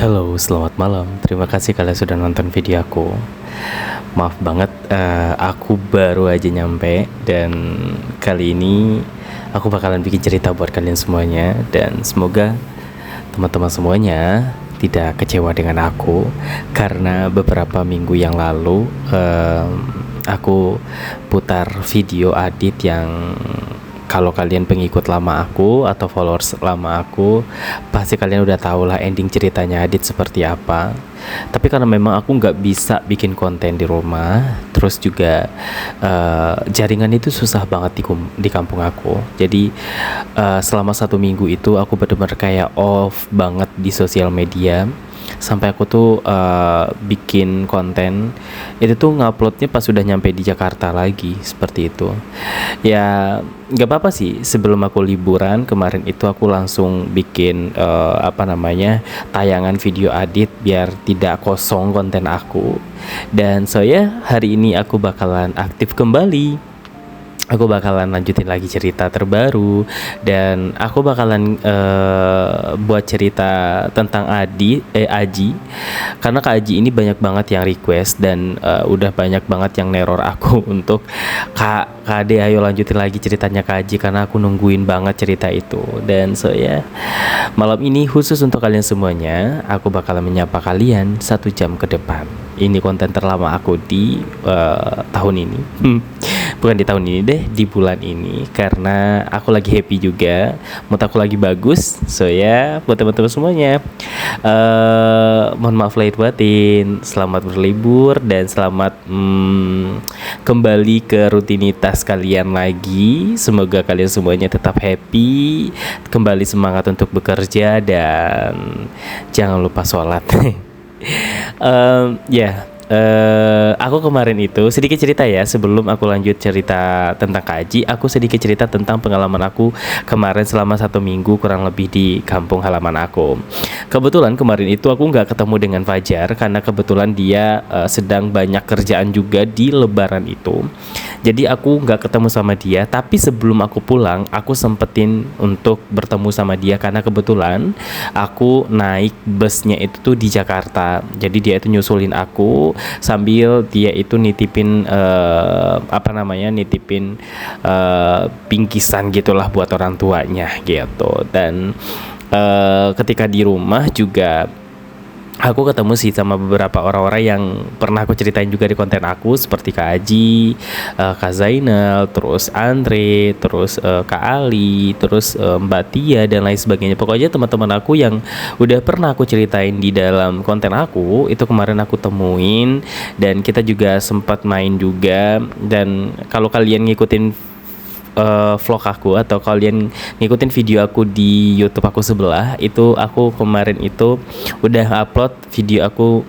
Halo, selamat malam. Terima kasih kalian sudah nonton video aku. Maaf banget, aku baru aja nyampe. Dan kali ini aku bakalan bikin cerita buat kalian semuanya. Dan semoga teman-teman semuanya tidak kecewa dengan aku. Karena beberapa minggu yang lalu aku putar video Adit yang kalau kalian pengikut lama aku atau followers lama aku, pasti kalian udah tahu lah ending ceritanya Adit seperti apa. Tapi karena memang aku nggak bisa bikin konten di rumah, terus juga jaringan itu susah banget di kampung aku. Jadi selama 1 minggu itu aku benar-benar kayak off banget di sosial media. Sampai aku tuh bikin konten itu tuh nguploadnya pas sudah nyampe di Jakarta lagi, seperti itu. Ya nggak apa-apa sih, sebelum aku liburan kemarin itu aku langsung bikin tayangan video Adit biar tidak kosong konten aku. Dan hari ini aku bakalan aktif kembali. Aku bakalan lanjutin lagi cerita terbaru. Dan aku bakalan buat cerita tentang Aji. Karena Kak Aji ini banyak banget yang request. Dan udah banyak banget yang neror aku untuk Kak Ade ayo lanjutin lagi ceritanya Kak Aji, karena aku nungguin banget cerita itu. Dan malam ini khusus untuk kalian semuanya, aku bakalan menyapa kalian 1 jam ke depan. Ini konten terlama aku di tahun ini. Bukan di tahun ini deh, di bulan ini. Karena aku lagi happy juga, mood aku lagi bagus. Buat teman-teman semuanya, mohon maaf lahir batin. Selamat berlibur dan selamat kembali ke rutinitas kalian lagi. Semoga kalian semuanya tetap happy, kembali semangat untuk bekerja, dan jangan lupa sholat. Aku kemarin itu sedikit cerita ya. Sebelum aku lanjut cerita tentang Kak Aji, aku sedikit cerita tentang pengalaman aku kemarin selama 1 minggu kurang lebih di kampung halaman aku. Kebetulan kemarin itu aku nggak ketemu dengan Fajar karena kebetulan dia sedang banyak kerjaan juga di Lebaran itu. Jadi aku nggak ketemu sama dia. Tapi sebelum aku pulang, aku sempetin untuk bertemu sama dia karena kebetulan aku naik busnya itu tuh di Jakarta. Jadi dia itu nyusulin aku sambil dia itu nitipin bingkisan gitulah buat orang tuanya gitu. Dan ketika di rumah juga aku ketemu sih sama beberapa orang-orang yang pernah aku ceritain juga di konten aku, seperti Kak Aji, Kak Zainal, terus Andre, terus Kak Ali, terus Mbak Tia dan lain sebagainya. Pokoknya teman-teman aku yang udah pernah aku ceritain di dalam konten aku itu kemarin aku temuin, dan kita juga sempat main juga. Dan kalau kalian ngikutin vlog aku atau kalian ngikutin video aku di YouTube aku sebelah, itu aku kemarin itu udah upload video aku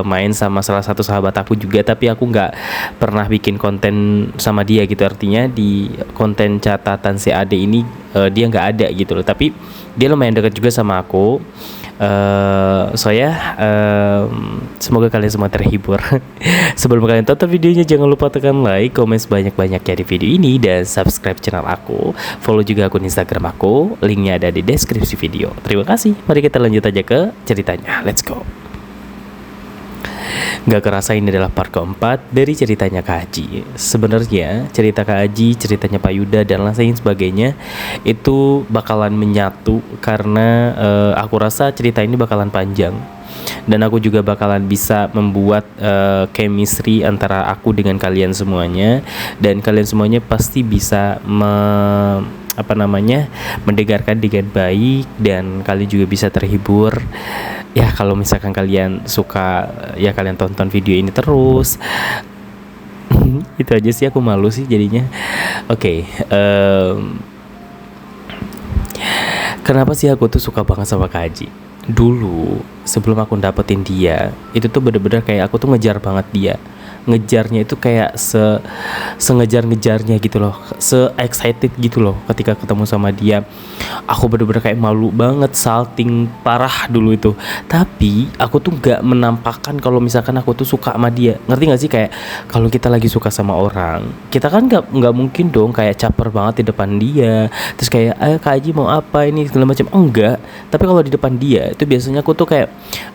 main sama salah satu sahabat aku juga, tapi aku nggak pernah bikin konten sama dia gitu. Artinya di konten catatan CAD ini dia nggak ada gitu loh, tapi dia lumayan dekat juga sama aku. Semoga kalian semua terhibur. Sebelum kalian tonton videonya, jangan lupa tekan like, komen sebanyak-banyaknya di video ini, dan subscribe channel aku. Follow juga akun Instagram aku, linknya ada di deskripsi video. Terima kasih. Mari kita lanjut aja ke ceritanya. Let's go. Gak kerasa ini adalah part keempat dari ceritanya Kak Aji. Sebenarnya cerita Kak Aji, ceritanya Pak Yuda dan lain sebagainya itu bakalan menyatu karena aku rasa cerita ini bakalan panjang. Dan aku juga bakalan bisa membuat chemistry antara aku dengan kalian semuanya. Dan kalian semuanya pasti bisa mendengarkan dengan baik, dan kalian juga bisa terhibur. Ya kalau misalkan kalian suka, ya kalian tonton video ini terus. Itu aja sih, aku malu sih jadinya. Oke, kenapa sih aku tuh suka banget sama Kak Aji? Dulu sebelum aku dapetin dia, itu tuh bener-bener kayak aku tuh ngejar banget dia. ngejarnya itu kayak sengejar-ngejarnya gitu loh, se-excited gitu loh ketika ketemu sama dia. Aku bener-bener kayak malu banget, salting parah dulu itu. Tapi aku tuh gak menampakkan kalau misalkan aku tuh suka sama dia. Ngerti gak sih, kayak kalau kita lagi suka sama orang, kita kan nggak mungkin dong kayak caper banget di depan dia, terus kayak Kak Aji mau apa ini segala macam, enggak. Tapi kalau di depan dia itu biasanya aku tuh kayak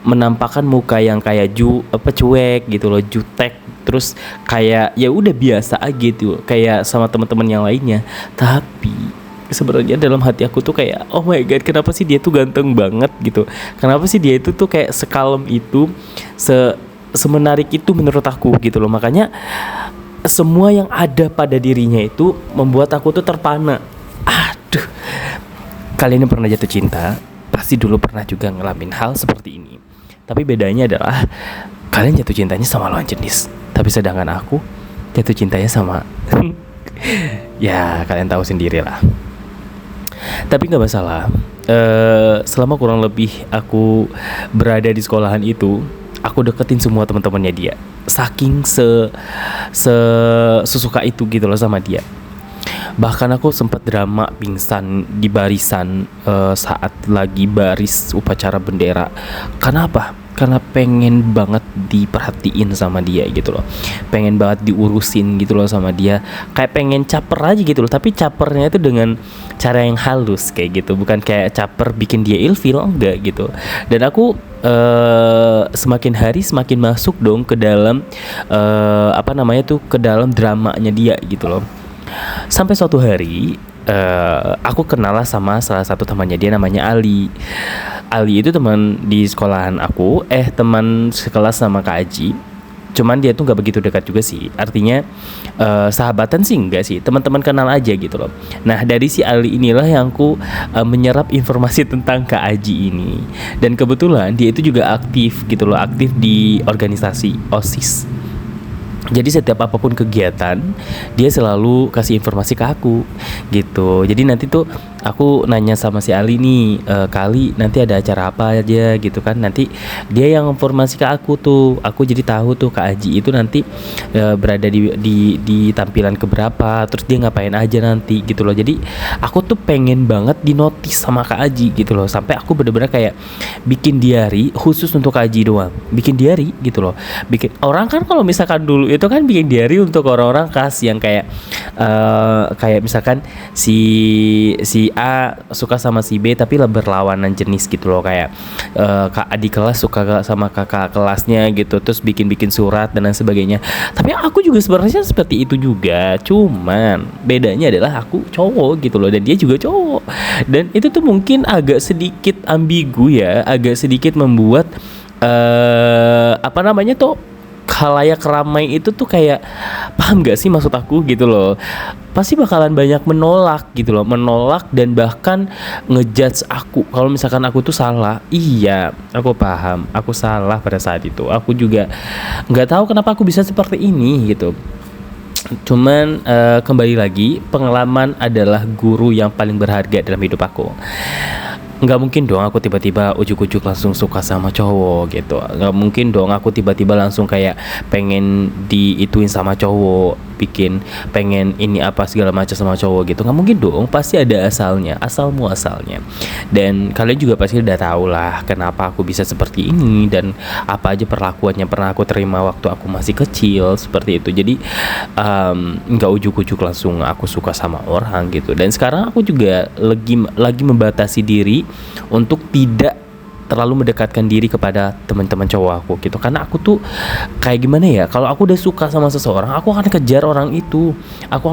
menampakkan muka yang kayak cuek gitu loh, jutek, terus kayak ya udah biasa aja gitu kayak sama teman-teman yang lainnya. Tapi sebenarnya dalam hati aku tuh kayak oh my god, kenapa sih dia tuh ganteng banget gitu, kenapa sih dia itu tuh kayak sekalem itu, semenarik itu menurut aku gitu loh. Makanya semua yang ada pada dirinya itu membuat aku tuh terpana. Aduh, kalian yang pernah jatuh cinta pasti dulu pernah juga ngalamin hal seperti ini. Tapi bedanya adalah kalian jatuh cintanya sama lawan jenis, tapi sedangkan aku jatuh cintanya sama ya kalian tahu sendiri lah. Tapi nggak masalah. Selama kurang lebih aku berada di sekolahan itu, aku deketin semua teman-temannya dia. Saking sesuka itu gitu loh sama dia. Bahkan aku sempat drama pingsan di barisan saat lagi baris upacara bendera. Karena apa? Karena pengen banget diperhatiin sama dia gitu loh, pengen banget diurusin gitu loh sama dia, kayak pengen caper aja gitu loh. Tapi capernya itu dengan cara yang halus kayak gitu, bukan kayak caper bikin dia ilfil, enggak gitu. Dan aku semakin hari semakin masuk dong ke dalam ke dalam dramanya dia gitu loh. Sampai suatu hari aku kenal lah sama salah satu temannya dia, namanya Ali. Ali itu teman di sekolahan aku, teman sekelas sama Kak Aji. Cuman dia tuh nggak begitu dekat juga sih. Artinya sahabatan sih enggak sih, teman-teman kenal aja gitu loh. Nah dari si Ali inilah yang aku menyerap informasi tentang Kak Aji ini. Dan kebetulan dia itu juga aktif gitu loh, aktif di organisasi OSIS. Jadi setiap apapun kegiatan dia selalu kasih informasi ke aku gitu. Jadi nanti tuh aku nanya sama si Ali nih, kali nanti ada acara apa aja gitu kan. Nanti dia yang informasi ke aku tuh. Aku jadi tahu tuh Kak Aji itu nanti berada di tampilan keberapa, terus dia ngapain aja nanti gitu loh. Jadi aku tuh pengen banget dinotis sama Kak Aji gitu loh. Sampai aku bener-bener kayak bikin diary khusus untuk Kak Aji doang. Bikin diary gitu loh. Bikin orang kan kalau misalkan dulu itu kan bikin diary untuk orang-orang khas yang kayak misalkan si A suka sama si B tapi berlawanan jenis gitu loh, kayak kak adik kelas suka sama kakak kelasnya gitu, terus bikin surat dan lain sebagainya. Tapi aku juga sebenarnya seperti itu juga, cuman bedanya adalah aku cowok gitu loh dan dia juga cowok, dan itu tuh mungkin agak sedikit ambigu ya, agak sedikit membuat khalayak ramai itu tuh kayak paham gak sih maksud aku gitu loh, pasti bakalan banyak menolak gitu loh, menolak dan bahkan ngejudge aku kalau misalkan aku tuh salah. Iya, aku paham, aku salah pada saat itu. Aku juga nggak tahu kenapa aku bisa seperti ini gitu. Cuman kembali lagi, pengalaman adalah guru yang paling berharga dalam hidup aku. Nggak mungkin dong aku tiba-tiba ujuk-ujuk langsung suka sama cowok gitu. Nggak mungkin dong aku tiba-tiba langsung kayak pengen diituin sama cowok, pengen ini apa segala macam sama cowok gitu. Nggak mungkin dong, pasti ada asalnya, asal muasalnya. Dan kalian juga pasti udah tahu lah kenapa aku bisa seperti ini dan apa aja perlakuannya pernah aku terima waktu aku masih kecil seperti itu. Jadi nggak ujuk-ujuk langsung aku suka sama orang gitu. Dan sekarang aku juga lagi membatasi diri untuk tidak terlalu mendekatkan diri kepada teman-teman cowok aku gitu. Karena aku tuh kayak gimana ya, kalau aku udah suka sama seseorang, aku akan kejar orang itu, aku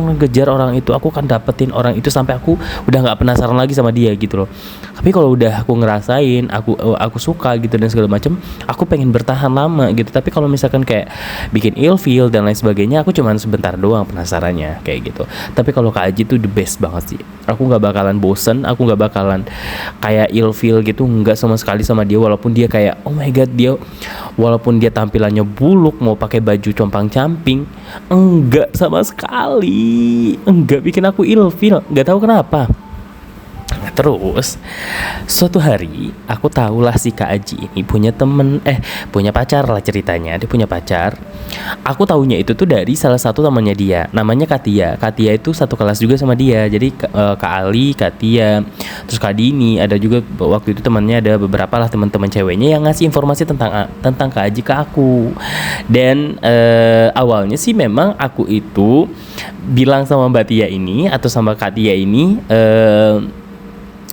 akan dapetin orang itu sampai aku udah nggak penasaran lagi sama dia gitu loh. Tapi kalau udah aku ngerasain aku suka gitu dan segala macam, aku pengen bertahan lama gitu. Tapi kalau misalkan kayak bikin ilfeel dan lain sebagainya, aku cuman sebentar doang penasarannya kayak gitu. Tapi kalau Kak Aji tuh the best banget sih. Aku nggak bakalan bosen, aku nggak bakalan kayak ilfeel gitu, nggak sama sekali sama dia. Walaupun dia kayak oh my god, walaupun dia tampilannya buluk, mau pakai baju compang-camping, enggak sama sekali, enggak bikin aku ilfeel. Nggak tahu kenapa. Terus suatu hari aku tahulah si Kak Aji ini punya pacar lah ceritanya. Dia punya pacar. Aku tahunya itu tuh dari salah satu temannya dia, namanya Katia. Katia itu satu kelas juga sama dia. Jadi Kak Ali, Katia, terus Kak Dini, ada juga waktu itu temannya, ada beberapa lah teman-teman ceweknya yang ngasih informasi tentang Kak Aji ke aku. Dan awalnya sih memang aku itu bilang sama Mbak Tia ini atau sama Kak Tia ini,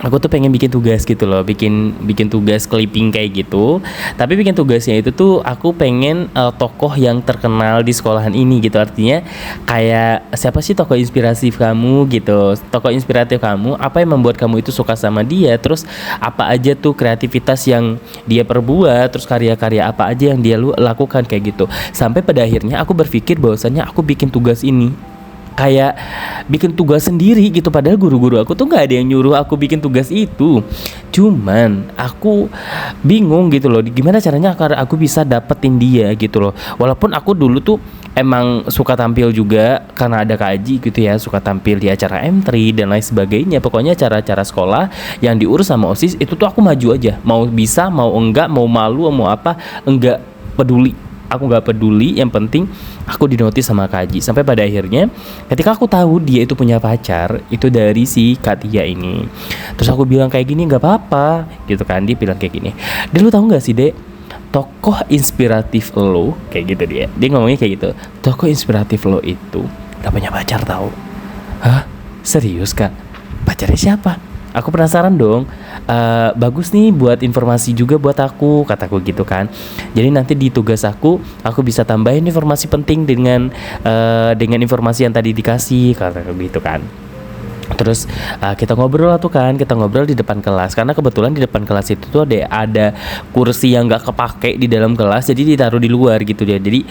aku tuh pengen bikin tugas gitu loh, bikin tugas clipping kayak gitu. Tapi bikin tugasnya itu tuh aku pengen tokoh yang terkenal di sekolahan ini gitu. Artinya kayak siapa sih tokoh inspiratif kamu gitu, tokoh inspiratif kamu, apa yang membuat kamu itu suka sama dia, terus apa aja tuh kreativitas yang dia perbuat, terus karya-karya apa aja yang dia lakukan kayak gitu. Sampai pada akhirnya aku berpikir bahwasannya aku bikin tugas ini kayak bikin tugas sendiri gitu, padahal guru-guru aku tuh nggak ada yang nyuruh aku bikin tugas itu. Cuman aku bingung gitu loh, gimana caranya agar aku bisa dapetin dia gitu loh. Walaupun aku dulu tuh emang suka tampil juga karena ada Kak Aji gitu ya, suka tampil di acara M3 dan lain sebagainya. Pokoknya acara-acara sekolah yang diurus sama OSIS itu tuh aku maju aja, mau bisa mau enggak, mau malu mau apa, enggak peduli. Aku nggak peduli, yang penting aku dinotis sama Kak Aji. Sampai pada akhirnya ketika aku tahu dia itu punya pacar, itu dari si Katia ini. Terus aku bilang kayak gini, nggak apa-apa gitu kan. Dia bilang kayak gini, "Dek, lu tahu nggak sih, Dek, tokoh inspiratif lo," kayak gitu dia ngomongnya kayak gitu, "tokoh inspiratif lo itu gak punya pacar, tahu?" Hah? Serius, Kak? Pacarnya siapa? Aku penasaran dong. Bagus nih buat informasi juga buat aku, kataku gitu kan. Jadi nanti di tugas aku bisa tambahin informasi penting dengan informasi yang tadi dikasih, kataku gitu kan. Terus kita ngobrol di depan kelas, karena kebetulan di depan kelas itu tuh ada kursi yang nggak kepake di dalam kelas, jadi ditaruh di luar gitu dia. Jadi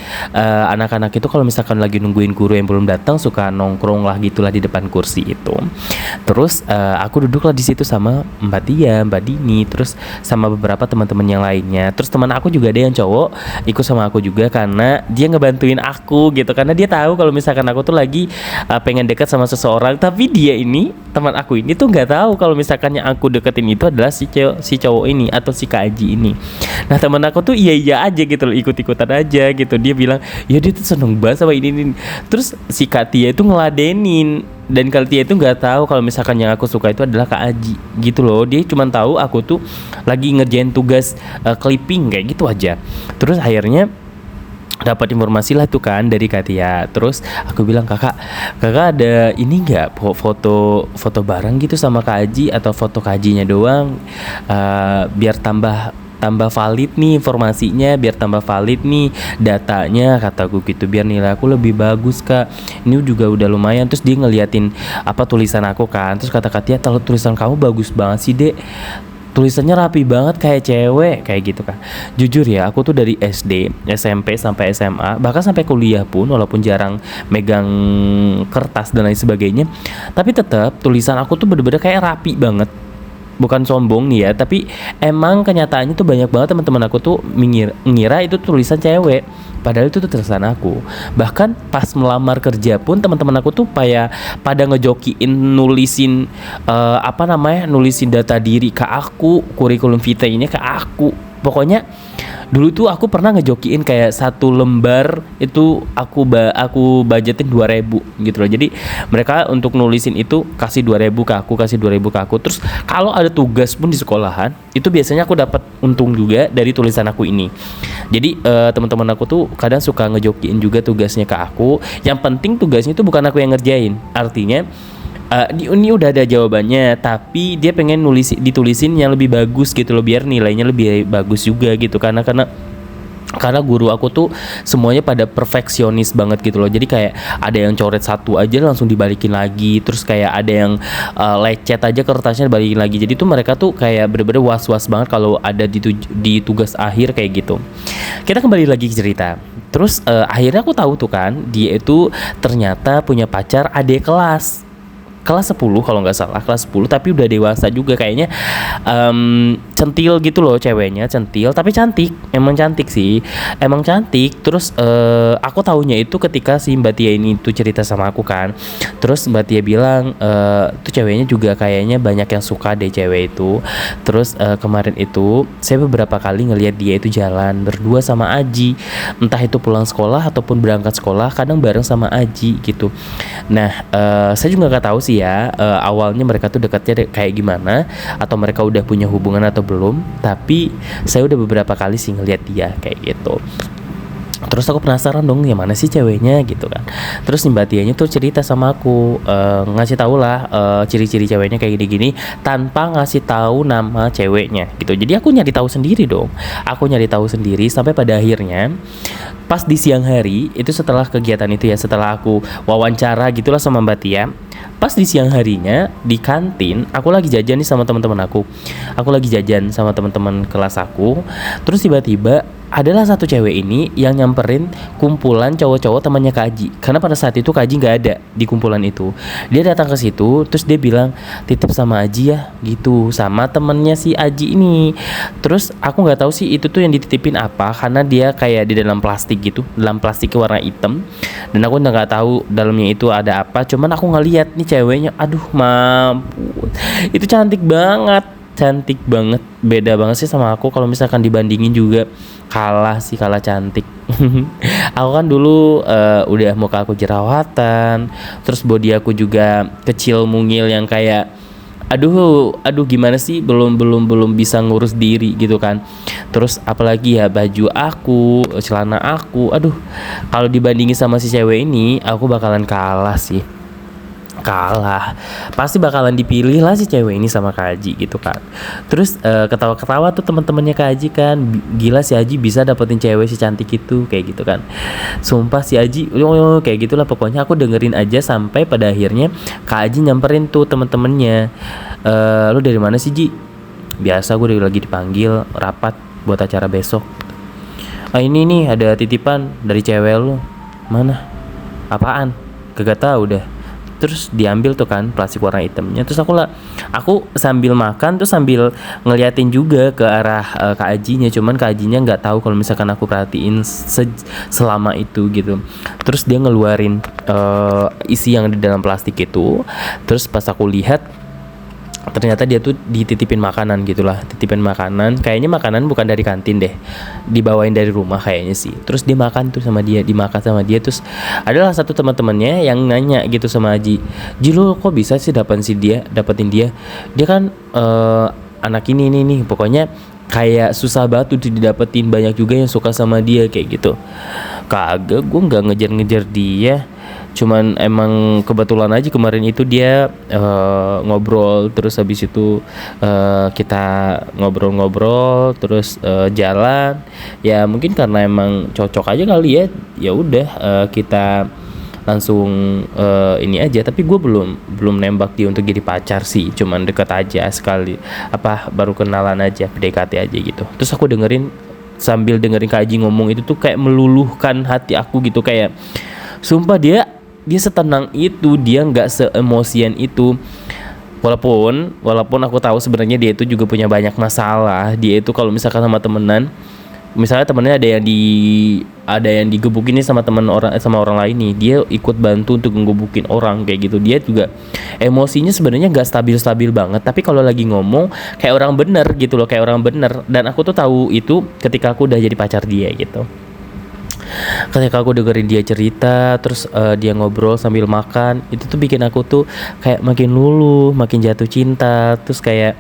anak-anak itu kalau misalkan lagi nungguin guru yang belum datang suka nongkrong lah gitulah di depan kursi itu. Terus aku duduklah di situ sama Mbak Tia, Mbak Dini, terus sama beberapa teman-teman yang lainnya. Terus teman aku juga ada yang cowok ikut sama aku juga, karena dia ngebantuin aku gitu, karena dia tahu kalau misalkan aku tuh lagi pengen dekat sama seseorang, tapi dia ini, teman aku ini tuh nggak tahu kalau misalkan yang aku deketin itu adalah si cowok ini atau si Kak Aji ini. Nah, teman aku tuh iya aja gitu loh, ikut-ikutan aja gitu. Dia bilang ya dia tuh seneng banget sama ini. Terus si Kak Tia itu ngeladenin, dan Kak Tia itu nggak tahu kalau misalkan yang aku suka itu adalah Kak Aji gitu loh. Dia cuma tahu aku tuh lagi ngerjain tugas clipping kayak gitu aja. Terus akhirnya dapat informasi lah tuh kan dari Katia. Terus aku bilang, kakak ada ini nggak foto bareng gitu sama Kak Aji, atau foto Kak Ajinya doang, biar tambah valid nih informasinya, biar tambah valid nih datanya, kataku gitu, biar nilai aku lebih bagus, Kak. Ini juga udah lumayan. Terus dia ngeliatin apa tulisan aku kan. Terus kata Katia, "Kalau tulisan kamu bagus banget sih, Dek. Tulisannya rapi banget kayak cewek," kayak gitu kan. Jujur ya, aku tuh dari SD, SMP sampai SMA, bahkan sampai kuliah pun, walaupun jarang megang kertas dan lain sebagainya, tapi tetap tulisan aku tuh bener-bener kayak rapi banget. Bukan sombong nih ya, tapi emang kenyataannya tuh banyak banget teman-teman aku tuh ngira itu tulisan cewek, padahal itu tuh tulisan aku. Bahkan pas melamar kerja pun teman-teman aku tuh pada ngejokiin nulisin nulisin data diri ke aku, kurikulum vitae-nya ke aku. Pokoknya dulu tuh aku pernah ngejokiin kayak satu lembar itu aku budgetin 2.000 gitu loh. Jadi mereka untuk nulisin itu kasih 2.000 ke aku. Terus kalau ada tugas pun di sekolahan, itu biasanya aku dapat untung juga dari tulisan aku ini. Jadi teman-teman aku tuh kadang suka ngejokiin juga tugasnya ke aku. Yang penting tugasnya itu bukan aku yang ngerjain. Artinya ini udah ada jawabannya, tapi dia pengen ditulisin yang lebih bagus gitu loh, biar nilainya lebih bagus juga gitu. Karena guru aku tuh semuanya pada perfeksionis banget gitu loh. Jadi kayak ada yang coret satu aja langsung dibalikin lagi, terus kayak ada yang lecet aja kertasnya dibalikin lagi. Jadi tuh mereka tuh kayak bener-bener was-was banget kalau ada di tugas akhir kayak gitu. Kita kembali lagi ke cerita. Terus akhirnya aku tahu tuh kan, dia itu ternyata punya pacar adik kelas 10 kalau nggak salah, kelas 10, tapi udah dewasa juga kayaknya. centil gitu loh, ceweknya centil tapi cantik, emang cantik sih, emang cantik. Terus aku taunya itu ketika si Mbak Tia ini tuh cerita sama aku kan. Terus Mbak Tia bilang tuh ceweknya juga kayaknya banyak yang suka deh cewek itu. Terus kemarin itu saya beberapa kali ngelihat dia itu jalan berdua sama Aji, entah itu pulang sekolah ataupun berangkat sekolah, kadang bareng sama Aji gitu. Nah saya juga nggak tahu sih ya awalnya mereka tuh dekatnya kayak gimana, atau mereka udah punya hubungan atau belum. Tapi saya udah beberapa kali sih ngeliat dia kayak gitu. Terus aku penasaran dong, yang mana sih ceweknya gitu kan. Terus Mbak Tianya tuh cerita sama aku, ngasih tahu lah ciri-ciri ceweknya kayak gini-gini tanpa ngasih tahu nama ceweknya gitu. Jadi aku nyari tahu sendiri dong. Aku nyari tahu sendiri sampai pada akhirnya pas di siang hari itu, setelah kegiatan itu ya, setelah aku wawancara gitulah sama Mbak Tia. Pas di siang harinya di kantin, aku lagi jajan nih sama teman-teman aku. Aku lagi jajan sama teman-teman kelas aku. Terus tiba-tiba adalah satu cewek ini yang nyamperin kumpulan cowok-cowok temannya Kak Aji. Karena pada saat itu Kak Aji nggak ada di kumpulan itu. Dia datang ke situ, terus dia bilang titip sama Aji ya, gitu, sama temennya si Aji ini. Terus aku nggak tahu sih itu tuh yang dititipin apa, karena dia kayak di dalam plastik gitu, dalam plastik warna hitam. Dan aku udah nggak tahu dalamnya itu ada apa. Cuman aku ngeliat nih ceweknya, aduh mampus, itu cantik banget. Cantik banget, beda banget sih sama aku. Kalau misalkan dibandingin juga kalah sih, kalah cantik. Aku kan dulu udah muka aku jerawatan, terus body aku juga kecil mungil yang kayak aduh gimana sih, belum bisa ngurus diri gitu kan. Terus apalagi ya baju aku, celana aku, aduh kalau dibandingin sama si cewek ini aku bakalan kalah sih. Kalah, pasti bakalan dipilih lah si cewek ini sama Kak Aji gitu kan. Terus ketawa-ketawa tuh teman-temannya Kak Aji kan, gila si Aji bisa dapetin cewek si cantik itu kayak gitu kan. Sumpah si Aji kayak gitulah pokoknya. Aku dengerin aja sampai pada akhirnya Kak Aji nyamperin tuh temen-temennya. Lu dari mana sih Ji? Biasa gue lagi dipanggil rapat buat acara besok. Ini nih ada titipan dari cewek lu. Mana? Apaan? Kagak tahu dah. Terus diambil tuh kan plastik warna hitamnya. Terus aku sambil makan tuh sambil ngeliatin juga ke arah Kak Ajinya. Cuman Kak Ajinya nggak tahu kalau misalkan aku perhatiin selama itu gitu. Terus dia ngeluarin isi yang di dalam plastik itu. Terus pas aku lihat, ternyata dia tuh dititipin makanan gitulah, titipin makanan. Kayaknya makanan bukan dari kantin deh, dibawain dari rumah kayaknya sih. Terus dia makan tuh sama dia, dimakan sama dia. Terus adalah satu teman-temannya yang nanya gitu sama Aji, Ji lu kok bisa sih dapetin dia? Dia kan anak ini nih, pokoknya kayak susah banget tuh didapetin, banyak juga yang suka sama dia kayak gitu. Kagak, gue nggak ngejar-ngejar dia. Cuman emang kebetulan aja kemarin itu dia ngobrol, terus habis itu kita ngobrol-ngobrol terus jalan. Ya mungkin karena emang cocok aja kali ya. Ya udah kita langsung ini aja. Tapi gue belum nembak dia untuk jadi pacar sih. Cuman deket aja sekali, baru kenalan aja, PDKT aja gitu. Terus aku sambil dengerin Kak Aji ngomong itu tuh kayak meluluhkan hati aku gitu. Kayak sumpah dia setenang itu, dia nggak seemosian itu. Walaupun aku tahu sebenarnya dia itu juga punya banyak masalah. Dia itu kalau misalkan sama temenan, misalnya temennya ada yang digebukin nih sama orang lain nih, dia ikut bantu untuk ngegebukin orang kayak gitu. Dia juga emosinya sebenarnya nggak stabil banget, tapi kalau lagi ngomong kayak orang bener gitu loh, kayak orang bener. Dan aku tuh tahu itu ketika aku udah jadi pacar dia gitu. Ketika aku dengerin dia cerita, terus dia ngobrol sambil makan, itu tuh bikin aku tuh kayak makin luluh, makin jatuh cinta. Terus kayak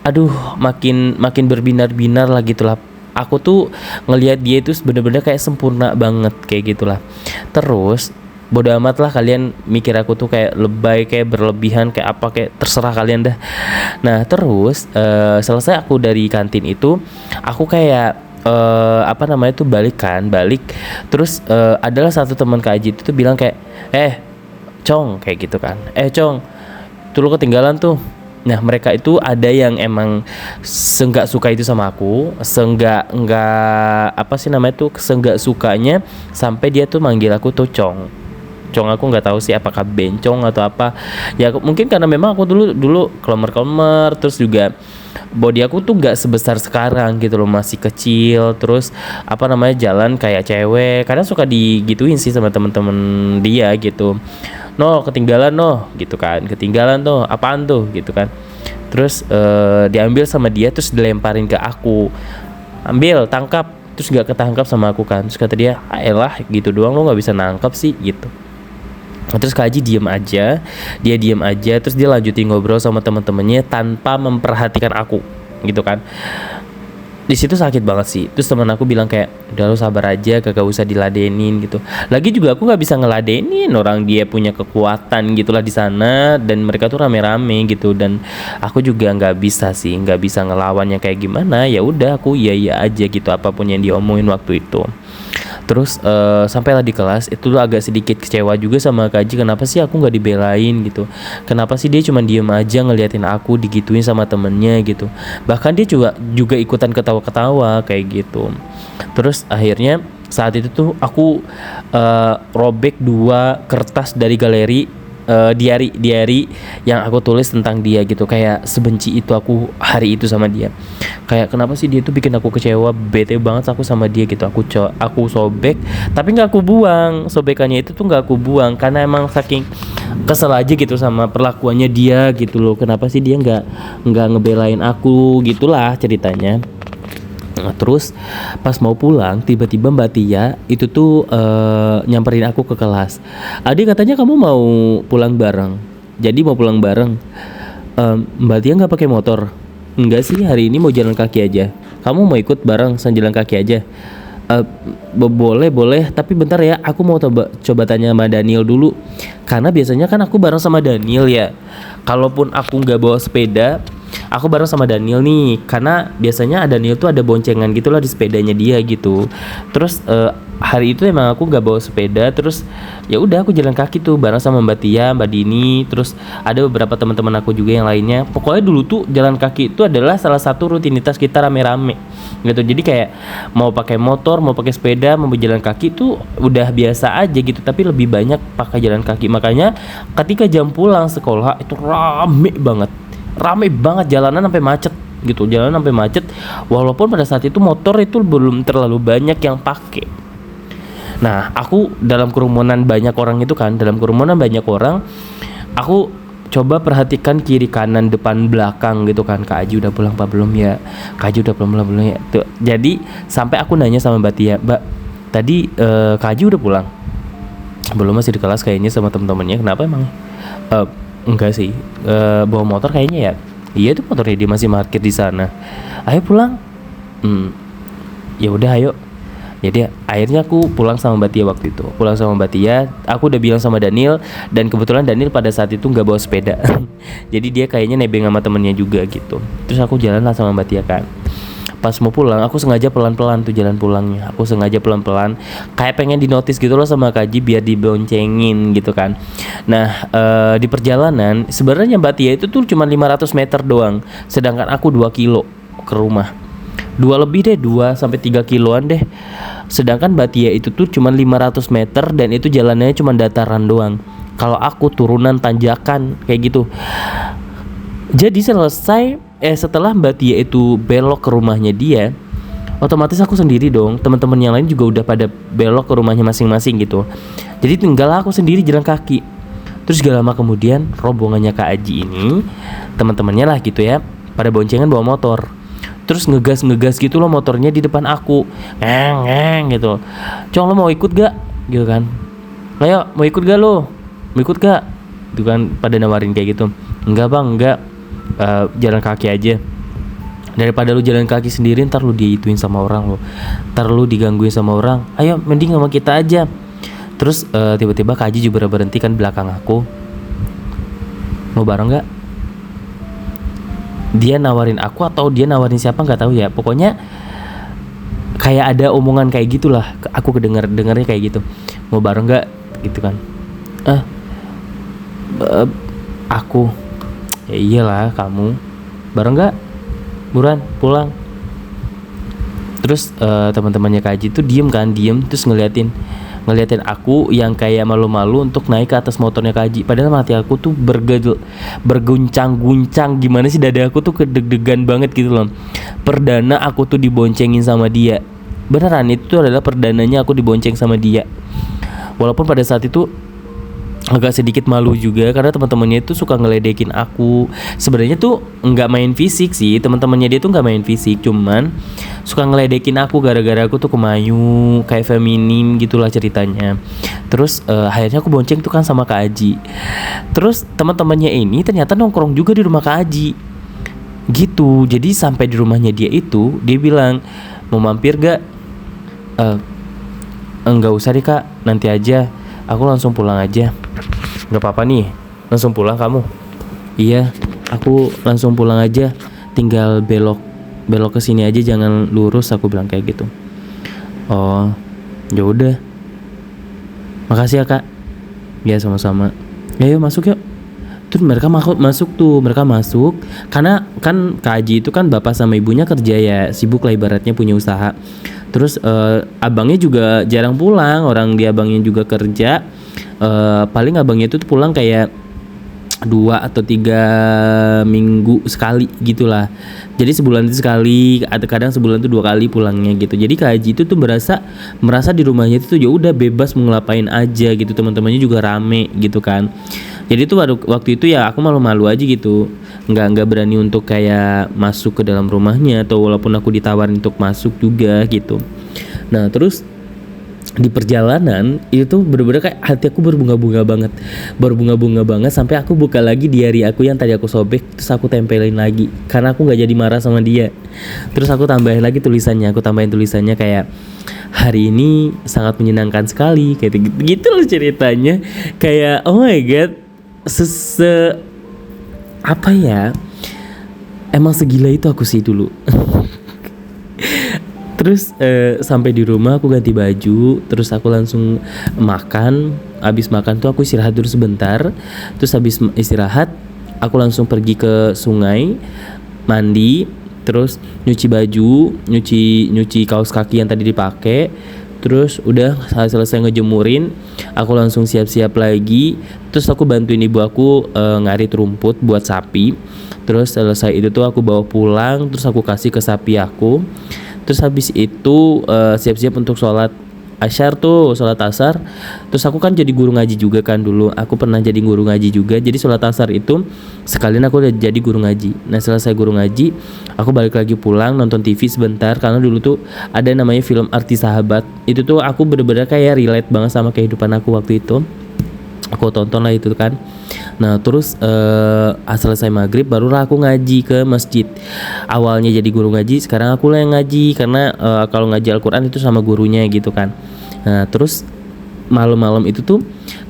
aduh makin berbinar-binar lah gitulah. Aku tuh ngelihat dia itu bener-bener kayak sempurna banget kayak gitulah. Terus bodo amat lah kalian mikir aku tuh kayak lebay, kayak berlebihan, kayak apa, kayak terserah kalian dah. Nah terus selesai aku dari kantin itu, aku kayak balik. Terus adalah satu teman Kak Aji itu tuh bilang kayak Cong kayak gitu kan, Cong tuh lu ketinggalan tuh. Nah mereka itu ada yang emang seenggak suka itu sama aku, seenggak sukanya sampai dia tuh manggil aku tuh Cong. Aku nggak tahu sih apakah bencong atau apa ya. Mungkin karena memang aku dulu klemer, terus juga body aku tuh nggak sebesar sekarang gitu loh, masih kecil. Terus apa namanya, jalan kayak cewek. Kadang suka digituin sih sama temen-temen dia gitu. No, ketinggalan no, gitu kan. Ketinggalan tuh, apaan tuh, gitu kan. Terus diambil sama dia, terus dilemparin ke aku. Ambil, tangkap. Terus nggak ketangkap sama aku kan. Terus kata dia, elah gitu doang lo nggak bisa nangkap sih, gitu. Terus Kak Haji diem aja, dia diem aja, terus dia lanjutin ngobrol sama teman-temannya tanpa memperhatikan aku, gitu kan. Di situ sakit banget sih. Terus teman aku bilang kayak, udah lu sabar aja, kagak usah diladenin gitu. Lagi juga aku nggak bisa ngeladenin orang, dia punya kekuatan gitulah di sana, dan mereka tuh rame-rame gitu. Dan aku juga nggak bisa sih, nggak bisa ngelawannya kayak gimana. Ya udah, aku iya aja gitu apapun yang diomongin waktu itu. Terus sampailah di kelas itu tuh agak sedikit kecewa juga sama Kak Haji, kenapa sih aku nggak dibelain gitu, kenapa sih dia cuma diem aja ngeliatin aku digituin sama temennya gitu, bahkan dia juga ikutan ketawa-ketawa kayak gitu. Terus akhirnya saat itu tuh aku robek 2 kertas dari galeri, diary yang aku tulis tentang dia gitu. Kayak sebenci itu aku hari itu sama dia, kayak kenapa sih dia tuh bikin aku kecewa, bete banget aku sama dia gitu. Aku sobek, tapi nggak aku buang, sobekannya itu tuh nggak aku buang karena emang saking kesel aja gitu sama perlakuannya dia gitu loh. Kenapa sih dia nggak ngebelain aku, gitulah ceritanya. Nah, terus pas mau pulang tiba-tiba Mbak Tia itu tuh nyamperin aku ke kelas. Adik, katanya kamu mau pulang bareng. Jadi mau pulang bareng. Mbak Tia nggak pakai motor. Enggak sih, hari ini mau jalan kaki aja. Kamu mau ikut bareng jalan kaki aja? Boleh, tapi bentar ya, aku mau coba tanya sama Daniel dulu. Karena biasanya kan aku bareng sama Daniel ya. Kalaupun aku nggak bawa sepeda, aku bareng sama Daniel nih, karena biasanya Daniel tuh ada boncengan gitulah di sepedanya dia gitu. Terus hari itu emang aku nggak bawa sepeda, terus ya udah aku jalan kaki tuh bareng sama Mbak Tia, Mbak Dini, terus ada beberapa teman-teman aku juga yang lainnya. Pokoknya dulu tuh jalan kaki itu adalah salah satu rutinitas kita rame-rame gitu. Jadi kayak mau pakai motor, mau pakai sepeda, mau berjalan kaki tuh udah biasa aja gitu, tapi lebih banyak pakai jalan kaki. Makanya ketika jam pulang sekolah itu rame banget jalanan sampai macet gitu, walaupun pada saat itu motor itu belum terlalu banyak yang pakai. Nah, aku dalam kerumunan banyak orang, aku coba perhatikan kiri kanan depan belakang gitu kan. Kak Aji udah pulang apa belum ya? Tuh, jadi sampai aku nanya sama Mbak Tia, Mbak, tadi Kak Aji udah pulang? Belum, masih di kelas kayaknya sama temen-temennya. Kenapa emang? Enggak sih, bawa motor kayaknya ya. Iya, itu motornya dia masih parkir di sana. Ayo pulang. Ya udah ayo. Jadi akhirnya aku pulang sama Mbak Tia waktu itu. Aku udah bilang sama Daniel, dan kebetulan Daniel pada saat itu nggak bawa sepeda. Jadi dia kayaknya nebeng sama temennya juga gitu. Terus aku jalan lah sama Mbak Tia kan. Pas mau pulang, aku sengaja pelan-pelan tuh jalan pulangnya. Kayak pengen dinotis gitu loh sama Kak Haji biar diboncengin gitu kan. Nah, di perjalanan sebenarnya Mbak Tia itu tuh cuma 500 meter doang, sedangkan aku 2 kilo ke rumah. 2 sampai 3 kiloan deh. Sedangkan Mbak Tia itu tuh cuma 500 meter dan itu jalannya cuma dataran doang. Kalau aku turunan tanjakan kayak gitu. Jadi setelah Mbak Tia itu belok ke rumahnya dia, otomatis aku sendiri dong. Teman-teman yang lain juga udah pada belok ke rumahnya masing-masing gitu. Jadi tinggal aku sendiri jalan kaki. Terus gak lama kemudian rombongannya Kak Aji ini, teman-temannya lah gitu ya, pada boncengan bawa motor. Terus ngegas gitu loh motornya di depan aku, ngeng gitu. Cong, lo mau ikut gak? Gitu kan. Ayo, mau ikut gak lo? Mau ikut gak? Gitu kan, pada nawarin kayak gitu. Enggak bang, enggak. Jalan kaki aja. Daripada lu jalan kaki sendiri, ntar lu diituin sama orang lo, ntar lu digangguin sama orang. Ayo, mending sama kita aja. Terus tiba-tiba Kak Haji juga berhenti kan belakang aku. Mau bareng gak? Dia nawarin aku atau dia nawarin siapa nggak tahu ya. Pokoknya kayak ada omongan kayak gitulah. Aku dengarnya kayak gitu. Mau bareng gak? Gitu kan. Aku, ya iyalah kamu. Bareng gak? Buruan pulang. Terus teman-temannya Kak Haji tuh diem terus ngeliatin, ngeliatin aku yang kayak malu-malu untuk naik ke atas motornya Kak Aji. Padahal hati aku tuh berguncang-guncang, gimana sih, dada aku tuh kedeg-degan banget gitu loh. Perdana aku tuh diboncengin sama dia. Beneran, itu tuh adalah perdananya aku dibonceng sama dia. Walaupun pada saat itu agak sedikit malu juga karena teman-temannya itu suka ngeledekin aku. Sebenarnya tuh nggak main fisik sih, teman-temannya dia tuh nggak main fisik, cuman suka ngeledekin aku gara-gara aku tuh kemayu, kayak feminim gitulah ceritanya. Terus akhirnya aku bonceng tuh kan sama Kak Aji. Terus teman-temannya ini ternyata nongkrong juga di rumah Kak Aji gitu. Jadi sampai di rumahnya dia itu, dia bilang, mau mampir gak? Enggak usah deh Kak, nanti aja, aku langsung pulang aja. Gak apa-apa nih, langsung pulang kamu? Iya, aku langsung pulang aja, tinggal belok ke sini aja, jangan lurus, aku bilang kayak gitu. Oh, ya udah, makasih ya Kak. Ya sama-sama. Ayo masuk yuk. Terus mereka mereka masuk karena kan Kak Aji itu kan bapak sama ibunya kerja ya, sibuk lah ibaratnya, punya usaha. Terus abangnya juga jarang pulang, orang dia abangnya juga kerja. Paling abangnya itu pulang kayak 2 atau 3 minggu sekali gitulah. Jadi sebulan itu sekali, atau kadang sebulan itu 2 kali pulangnya gitu. Jadi Kak Haji itu tuh merasa di rumahnya itu ya udah bebas mau ngelapain aja gitu. Teman-temannya juga rame gitu kan. Jadi tuh waktu itu ya aku malu-malu aja gitu. Nggak berani untuk kayak masuk ke dalam rumahnya, atau walaupun aku ditawarin untuk masuk juga gitu. Nah, terus di perjalanan itu tuh bener-bener kayak hati aku berbunga-bunga banget sampai aku buka lagi diary aku yang tadi aku sobek, terus aku tempelin lagi karena aku nggak jadi marah sama dia. Terus aku tambahin tulisannya kayak, hari ini sangat menyenangkan sekali, kayak gitu loh ceritanya. Kayak oh my god, apa ya, emang segila itu aku sih dulu. Terus sampai di rumah aku ganti baju, terus aku langsung makan. Habis makan tuh aku istirahat dulu sebentar. Terus habis istirahat aku langsung pergi ke sungai, mandi, terus nyuci baju, nyuci kaos kaki yang tadi dipakai. Terus udah selesai ngejemurin, aku langsung siap-siap lagi. Terus aku bantuin ibu aku ngarit rumput buat sapi. Terus selesai itu tuh aku bawa pulang, terus aku kasih ke sapi aku. Terus habis itu siap-siap untuk sholat asar. Terus aku kan jadi guru ngaji juga kan dulu. Aku pernah jadi guru ngaji juga. Jadi sholat asar itu sekalian aku udah jadi guru ngaji. Nah selesai guru ngaji, aku balik lagi pulang nonton TV sebentar. Karena dulu tuh ada namanya film Arti Sahabat. Itu tuh aku bener-bener kayak relate banget sama kehidupan aku waktu itu. Aku tonton lah itu kan. Nah terus selesai maghrib barulah aku ngaji ke masjid. Awalnya jadi guru ngaji, sekarang aku lah yang ngaji. Karena kalau ngaji Al-Quran itu sama gurunya gitu kan. Nah terus malam-malam itu tuh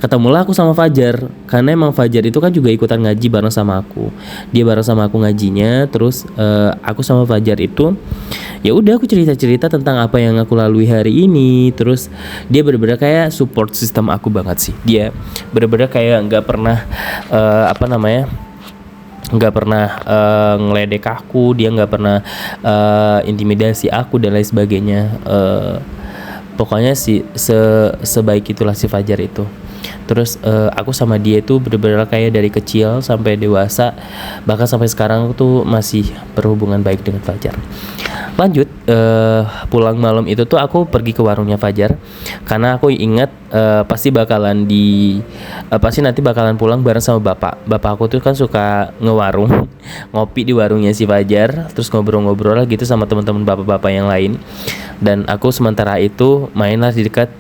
ketemulah aku sama Fajar. Karena emang Fajar itu kan juga ikutan ngaji bareng sama aku. Dia bareng sama aku ngajinya. Terus aku sama Fajar itu ya udah aku cerita-cerita tentang apa yang aku lalui hari ini. Terus dia benar-benar kayak support system aku banget sih. Dia benar-benar kayak nggak pernah nggak pernah ngeledek aku. Dia nggak pernah intimidasi aku dan lain sebagainya. Pokoknya sih sebaik itulah si Fajar itu. Terus aku sama dia itu benar-benar kayak dari kecil sampai dewasa, bahkan sampai sekarang aku tuh masih berhubungan baik dengan Fajar. Lanjut, pulang malam itu tuh aku pergi ke warungnya Fajar karena aku ingat pasti nanti bakalan pulang bareng sama bapak aku tuh kan suka ngewarung ngopi di warungnya si Fajar, terus ngobrol-ngobrol lah gitu sama teman-teman bapak-bapak yang lain. Dan aku sementara itu mainlah di dekat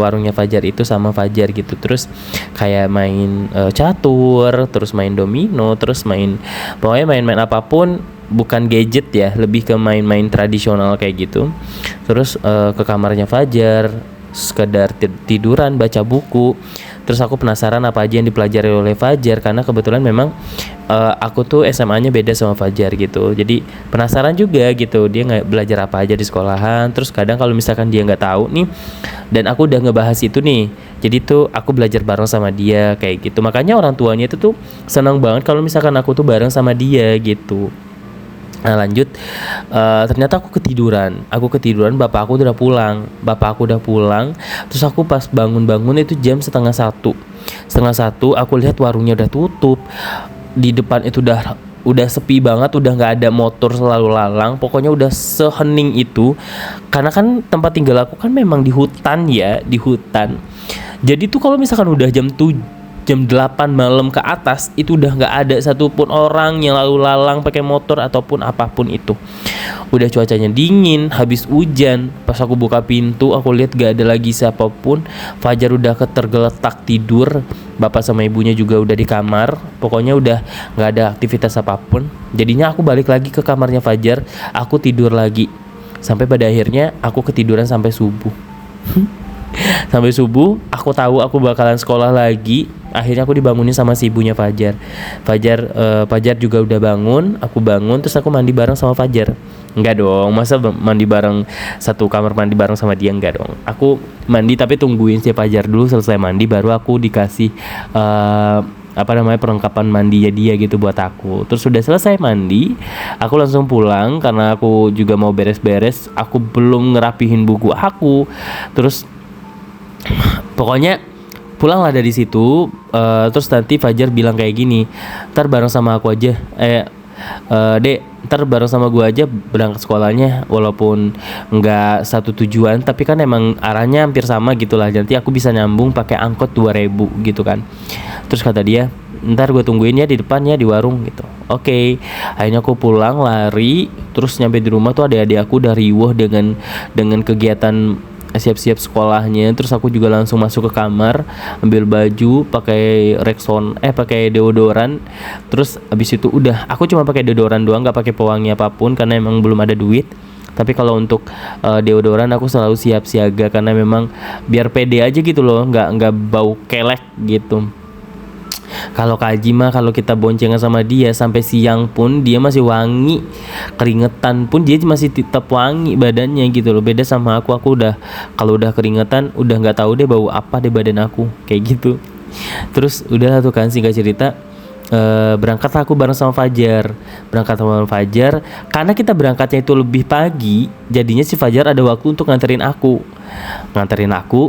warungnya Fajar itu sama Fajar gitu. Terus kayak main catur, terus main domino, terus pokoknya main-main apapun, bukan gadget ya, lebih ke main-main tradisional kayak gitu. Terus ke kamarnya Fajar, sekedar tiduran, baca buku. Terus aku penasaran apa aja yang dipelajari oleh Fajar, karena kebetulan memang aku tuh SMA-nya beda sama Fajar gitu. Jadi penasaran juga gitu, dia nggak belajar apa aja di sekolahan. Terus kadang kalau misalkan dia nggak tahu nih, dan aku udah ngebahas itu nih, jadi tuh aku belajar bareng sama dia kayak gitu. Makanya orang tuanya itu tuh senang banget kalau misalkan aku tuh bareng sama dia gitu. Nah lanjut, ternyata aku ketiduran, bapak aku udah pulang, terus aku pas bangun itu jam setengah satu aku lihat warungnya udah tutup, di depan itu udah sepi banget, udah nggak ada motor selalu lalang, pokoknya udah sehening itu, karena kan tempat tinggal aku kan memang di hutan ya, di hutan. Jadi tuh kalau misalkan udah jam 8 malam ke atas itu udah nggak ada satupun orang yang lalu lalang pakai motor ataupun apapun itu. Udah cuacanya dingin, habis hujan. Pas aku buka pintu, aku lihat gak ada lagi siapapun. Fajar udah tergeletak tidur, bapak sama ibunya juga udah di kamar. Pokoknya udah nggak ada aktivitas apapun. Jadinya aku balik lagi ke kamarnya Fajar, aku tidur lagi. Sampai pada akhirnya aku ketiduran sampai subuh. Sampai subuh, aku tahu aku bakalan sekolah lagi. Akhirnya aku dibangunin sama si ibunya Fajar. Fajar juga udah bangun, aku bangun, terus aku mandi bareng sama Fajar. Enggak dong, masa mandi bareng satu kamar mandi bareng sama dia, enggak dong. Aku mandi tapi tungguin si Fajar dulu selesai mandi, baru aku dikasih perlengkapan mandinya dia gitu buat aku. Terus sudah selesai mandi, aku langsung pulang karena aku juga mau beres-beres. Aku belum ngerapihin buku aku. Terus pokoknya pulanglah dari situ. Terus nanti Fajar bilang kayak gini, ntar bareng sama aku aja, Dek, ntar bareng sama gue aja berangkat sekolahnya, walaupun nggak satu tujuan tapi kan emang arahnya hampir sama gitulah. Nanti aku bisa nyambung pakai angkot 2.000 gitu kan. Terus kata dia, ntar gue tungguin ya di depannya di warung gitu. Oke. Akhirnya aku pulang lari, terus nyampe di rumah tuh adik-adik aku udah riuh dengan kegiatan siap-siap sekolahnya. Terus aku juga langsung masuk ke kamar, ambil baju, pakai pakai deodoran. Terus abis itu udah, aku cuma pakai deodoran doang, nggak pakai pewangi apapun karena emang belum ada duit. Tapi kalau untuk deodoran aku selalu siap siaga karena memang biar pede aja gitu loh, nggak bau kelek gitu. Kalau Kak Haji mah kalau kita boncengan sama dia sampai siang pun dia masih wangi, keringetan pun dia masih tetap wangi badannya gitu loh. Beda sama aku udah, kalau udah keringetan udah nggak tahu deh bau apa deh badan aku kayak gitu. Terus udah tuh kan, singkat cerita, berangkat aku bareng sama Fajar. Karena kita berangkatnya itu lebih pagi, jadinya si Fajar ada waktu untuk nganterin aku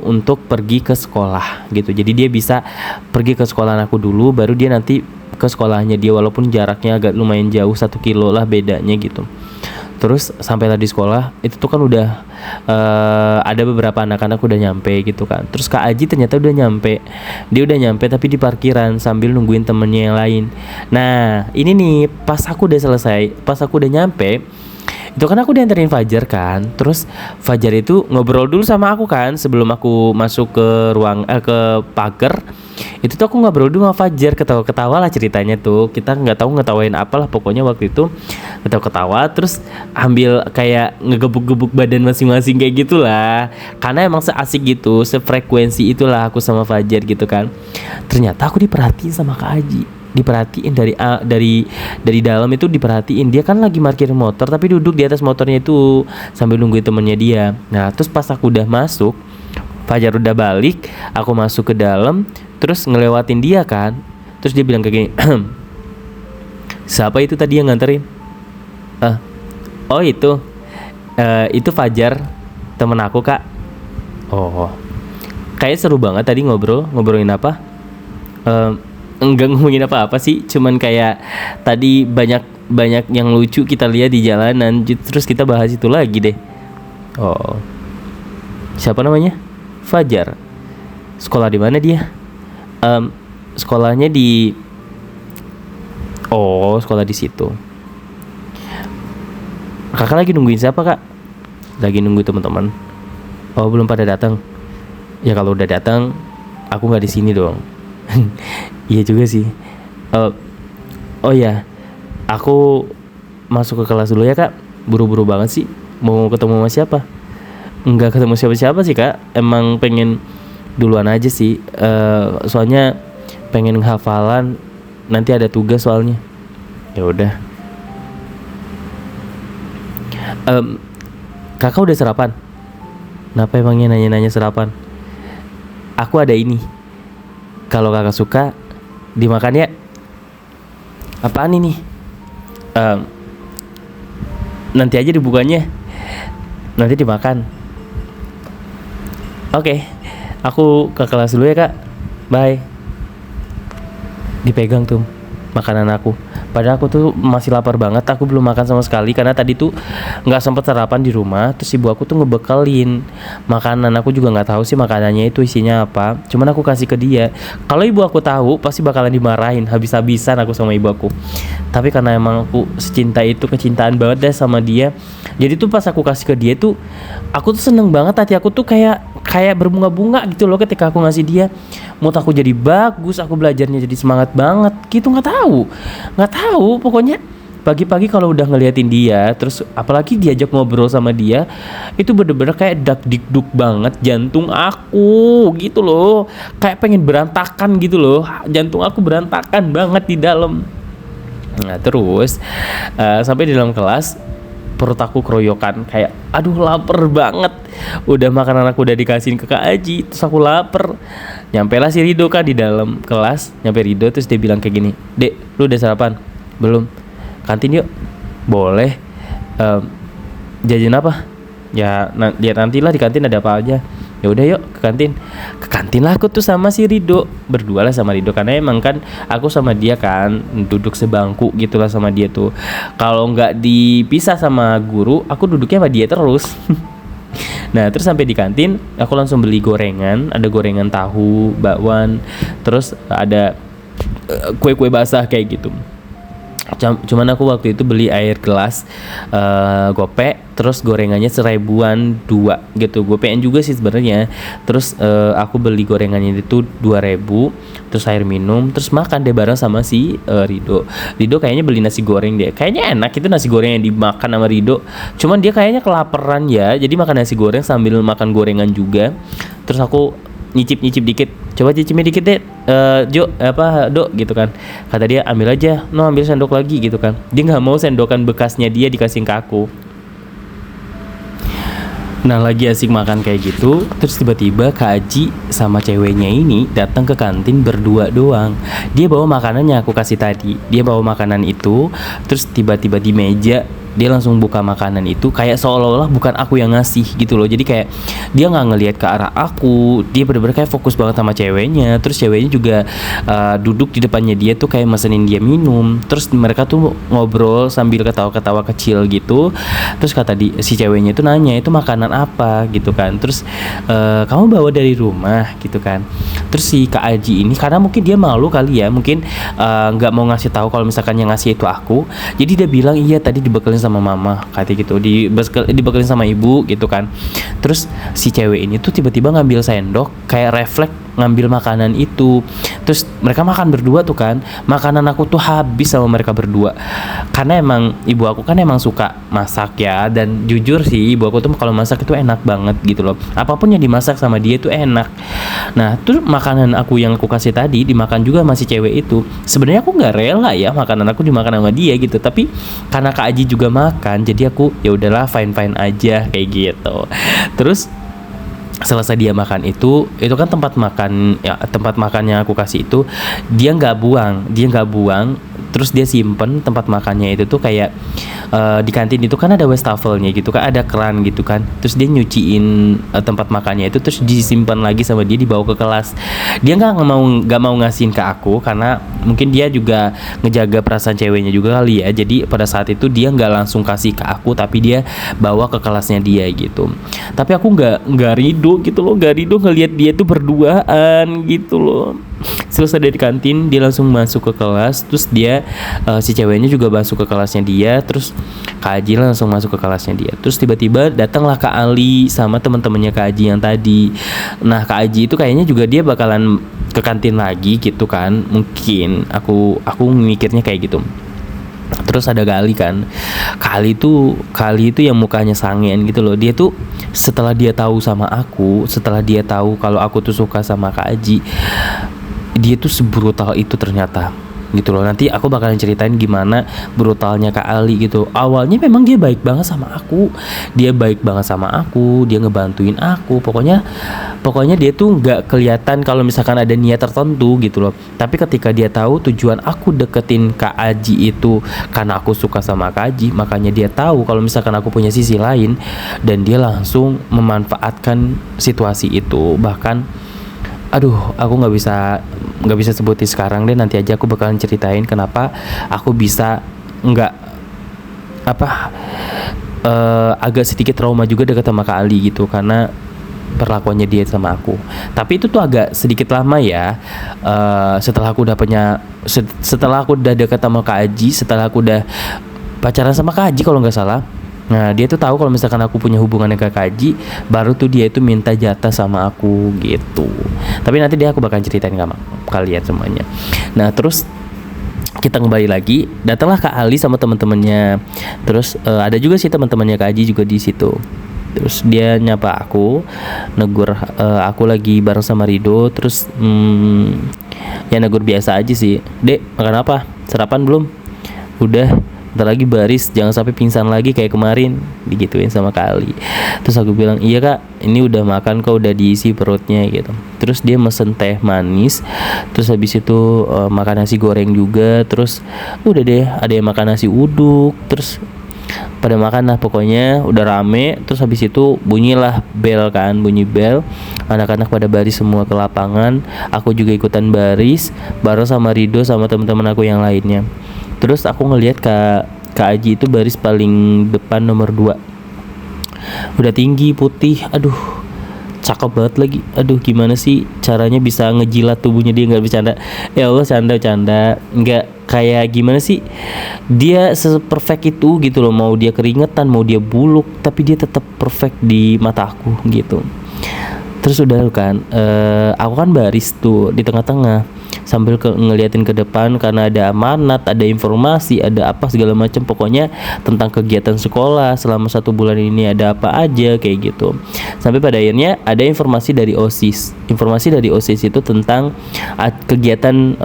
untuk pergi ke sekolah gitu. Jadi dia bisa pergi ke sekolahan aku dulu, baru dia nanti ke sekolahnya dia, walaupun jaraknya agak lumayan jauh, 1 kilo lah bedanya gitu. Terus sampailah di sekolah itu tuh kan udah ada beberapa anak-anak udah nyampe gitu kan. Terus Kak Aji ternyata udah nyampe. Dia udah nyampe tapi di parkiran sambil nungguin temennya yang lain. Nah ini nih, pas aku udah nyampe, itu kan aku dianterin Fajar kan. Terus Fajar itu ngobrol dulu sama aku kan sebelum aku masuk ke ke pagar. Itu tuh aku ngobrol dulu sama Fajar, ketawa-ketawa lah ceritanya tuh. Kita nggak tahu ngetawain apalah, pokoknya waktu itu ketawa-ketawa terus ambil kayak ngegebuk-gebuk badan masing-masing kayak gitulah. Karena emang seasik gitu, sefrekuensi itulah aku sama Fajar gitu kan. Ternyata aku diperhatiin sama Kak Aji. Diperhatiin dari dalam itu, diperhatiin. Dia kan lagi parkir motor tapi duduk di atas motornya itu sambil nungguin temennya dia. Nah terus pas aku udah masuk, Fajar udah balik, aku masuk ke dalam, terus ngelewatin dia kan. Terus dia bilang kayak gini, siapa itu tadi yang nganterin? Oh itu Fajar, temen aku Kak. Oh, kayak seru banget tadi ngobrolin apa? Enggak ngomongin apa-apa sih, cuman kayak tadi banyak yang lucu kita lihat di jalanan, terus kita bahas itu lagi deh. Oh, siapa namanya? Fajar. Sekolah di mana dia? Sekolahnya di sekolah di situ. Kakak lagi nungguin siapa Kak? Lagi nunggu teman-teman. Oh belum pada datang. Ya kalau udah datang, aku nggak di sini dong. Iya juga sih. Oh ya, aku masuk ke kelas dulu ya Kak. Buru-buru banget sih. Mau ketemu sama siapa? Enggak ketemu siapa-siapa sih Kak. Emang pengen duluan aja sih. Soalnya pengen hafalan. Nanti ada tugas soalnya. Ya udah. Kakak udah sarapan? Kenapa emangnya nanya-nanya sarapan? Aku ada ini. Kalau kakak suka dimakan ya. Apaan ini? nanti aja dibukanya, nanti dimakan. Oke, aku ke kelas dulu ya kak, bye. Dipegang tuh makanan aku, padahal aku tuh masih lapar banget, aku belum makan sama sekali karena tadi tuh nggak sempet sarapan di rumah. Terus ibu aku tuh ngebekelin makanan, aku juga nggak tahu sih makanannya itu isinya apa, cuman aku kasih ke dia. Kalau ibu aku tahu pasti bakalan dimarahin habis-habisan aku sama ibu aku, tapi karena emang aku secinta itu, kecintaan banget deh sama dia, jadi tuh pas aku kasih ke dia tuh aku tuh seneng banget, hati aku tuh kayak kayak berbunga-bunga gitu loh ketika aku ngasih dia. Mood aku jadi bagus, aku belajarnya jadi semangat banget gitu. Nggak tahu pokoknya pagi-pagi kalau udah ngeliatin dia, terus apalagi diajak ngobrol sama dia, itu bener-bener kayak dak dikduk banget jantung aku gitu loh, kayak pengen berantakan gitu loh, jantung aku berantakan banget di dalam. Nah terus sampai di dalam kelas perut aku keroyokan, kayak aduh lapar banget. Udah makanan aku udah dikasihin ke Kak Aji, terus aku lapar. Nyampelah si Rido kan di dalam kelas, nyampe Rido terus dia bilang kayak gini, "Dek, lu udah sarapan?" "Belum." "Kantin yuk." "Boleh." Jajan apa?" "Ya lihat nantilah di kantin ada apa aja." "Ya udah yuk ke kantin." Ke kantin lah aku tuh sama si Rido, berdua lah sama Rido, karena emang kan aku sama dia kan duduk sebangku gitulah sama dia tuh. Kalau nggak dipisah sama guru, aku duduknya sama dia terus. Nah terus sampai di kantin aku langsung beli gorengan, ada gorengan tahu, bakwan, terus ada kue-kue basah kayak gitu. Cuman aku waktu itu beli air gelas gope, terus gorengannya 1.000-an 2 gitu. Gopean juga sih sebenarnya. Terus aku beli gorengannya itu 2.000, terus air minum, terus makan deh bareng sama si Rido. Rido kayaknya beli nasi goreng deh, kayaknya enak itu nasi goreng yang dimakan sama Rido. Cuman dia kayaknya kelaparan ya, jadi makan nasi goreng sambil makan gorengan juga. Terus aku nyicip dikit, "Coba cicipin dikit deh Dok," gitu kan. Kata dia, "Ambil aja, no ambil sendok lagi," gitu kan. Dia nggak mau sendokan bekasnya dia dikasih ke aku. Nah lagi asik makan kayak gitu, terus tiba-tiba Kak Aji sama ceweknya ini datang ke kantin berdua doang. Dia bawa makanannya aku kasih tadi, dia bawa makanan itu, terus tiba-tiba di meja dia langsung buka makanan itu kayak seolah-olah bukan aku yang ngasih gitu loh. Jadi kayak dia nggak ngelihat ke arah aku, dia bener-bener kayak fokus banget sama ceweknya. Terus ceweknya juga duduk di depannya dia tuh kayak mesenin dia minum. Terus mereka tuh ngobrol sambil ketawa-ketawa kecil gitu. Terus kata si ceweknya itu nanya, "Itu makanan apa?" gitu kan. Terus "Kamu bawa dari rumah?" gitu kan. Terus si Kak Aji ini karena mungkin dia malu kali ya, mungkin nggak mau ngasih tahu kalau misalkan yang ngasih itu aku. Jadi dia bilang, "Iya tadi dibekelin sama mama," katanya gitu, dibekelin sama ibu gitu kan. Terus si cewek ini tuh tiba-tiba ngambil sendok, kayak refleks ngambil makanan itu. Terus mereka makan berdua tuh kan, makanan aku tuh habis sama mereka berdua. Karena emang ibu aku kan emang suka masak ya, dan jujur sih ibu aku tuh kalau masak itu enak banget gitu loh, apapun yang dimasak sama dia itu enak. Nah terus makanan aku yang aku kasih tadi dimakan juga sama si cewek itu. Sebenarnya aku nggak rela ya makanan aku dimakan sama dia gitu, tapi karena Kak Aji juga makan, jadi aku ya udahlah fine aja kayak gitu. Terus selesai dia makan itu kan tempat makan ya, tempat makan yang aku kasih itu dia nggak buang, terus dia simpen tempat makannya itu tuh kayak di kantin itu kan ada wastafelnya gitu kan, ada keran gitu kan. Terus dia nyuciin tempat makannya itu, terus disimpan lagi sama dia, dibawa ke kelas. Dia nggak mau ngasihin ke aku karena mungkin dia juga ngejaga perasaan ceweknya juga kali ya. Jadi pada saat itu dia nggak langsung kasih ke aku, tapi dia bawa ke kelasnya dia gitu. Tapi aku nggak ridho gitu loh, nggak ridho ngelihat dia tuh berduaan gitu loh. Selesai dari kantin dia langsung masuk ke kelas, terus dia si ceweknya juga masuk ke kelasnya dia, terus Kak Aji langsung masuk ke kelasnya dia. Terus tiba-tiba datanglah Kak Ali sama teman-temannya Kak Aji yang tadi. Nah Kak Aji itu kayaknya juga dia bakalan ke kantin lagi gitu kan, mungkin aku mikirnya kayak gitu. Terus ada Kali kan, Kali itu yang mukanya sangen gitu loh. Dia tuh setelah dia tahu sama aku, setelah dia tahu kalau aku tuh suka sama Kak Aji, dia tuh sebrutal itu ternyata. gitu loh. Nanti aku bakalan ceritain gimana brutalnya Kak Ali gitu. Awalnya memang dia baik banget sama aku, dia ngebantuin aku. Pokoknya dia tuh nggak kelihatan kalau misalkan ada niat tertentu gitu loh. Tapi ketika dia tahu tujuan aku deketin Kak Aji itu karena aku suka sama Kak Aji, makanya dia tahu kalau misalkan aku punya sisi lain, dan dia langsung memanfaatkan situasi itu. Bahkan aduh, aku nggak bisa sebutin sekarang deh, nanti aja aku bakalan ceritain kenapa aku bisa nggak agak sedikit trauma juga dekat sama Kak Ali gitu, karena perlakuannya dia sama aku. Tapi itu tuh agak sedikit lama ya. Setelah aku udah dekat sama Kak Aji, setelah aku udah pacaran sama Kak Aji kalau nggak salah. Nah, dia tuh tahu kalau misalkan aku punya hubungan dengan Kak Aji, baru tuh dia itu minta jatah sama aku gitu. Tapi nanti aku bakalan ceritain sama kalian semuanya. Nah, terus kita kembali lagi, datanglah Kak Ali sama teman-temannya. Terus ada juga sih teman-temannya Kak Aji juga di situ. Terus dia nyapa aku, negur aku lagi bareng sama Rido. Terus ya negur biasa aja sih. Dek, makan apa? Sarapan belum? Udah, ntar lagi baris, jangan sampai pingsan lagi kayak kemarin, digituin sama Kak Ali. Terus aku bilang, iya Kak, ini udah makan kok, udah diisi perutnya gitu. Terus dia mesen teh manis, terus habis itu makan nasi goreng juga. Terus udah deh, ada yang makan nasi uduk. Terus pada makan lah, pokoknya udah rame. Terus habis itu bunyi bel, anak-anak pada baris semua ke lapangan. Aku juga ikutan baris bareng sama Rido sama teman-teman aku yang lainnya. Terus aku ngelihat Kak Aji itu baris paling depan nomor 2. Udah tinggi, putih, aduh cakep banget lagi. Aduh, gimana sih caranya bisa ngejilat tubuhnya dia, nggak bercanda. Ya Allah, canda, nggak kayak gimana sih, dia se-perfect itu gitu loh. Mau dia keringetan, mau dia buluk, tapi dia tetap perfect di mata aku gitu. Terus udah kan, aku kan baris tuh di tengah-tengah sambil ngeliatin ke depan karena ada amanat, ada informasi, ada apa segala macam, pokoknya tentang kegiatan sekolah selama 1 bulan ini ada apa aja kayak gitu. Sampai pada akhirnya ada informasi dari OSIS. Informasi dari OSIS itu tentang kegiatan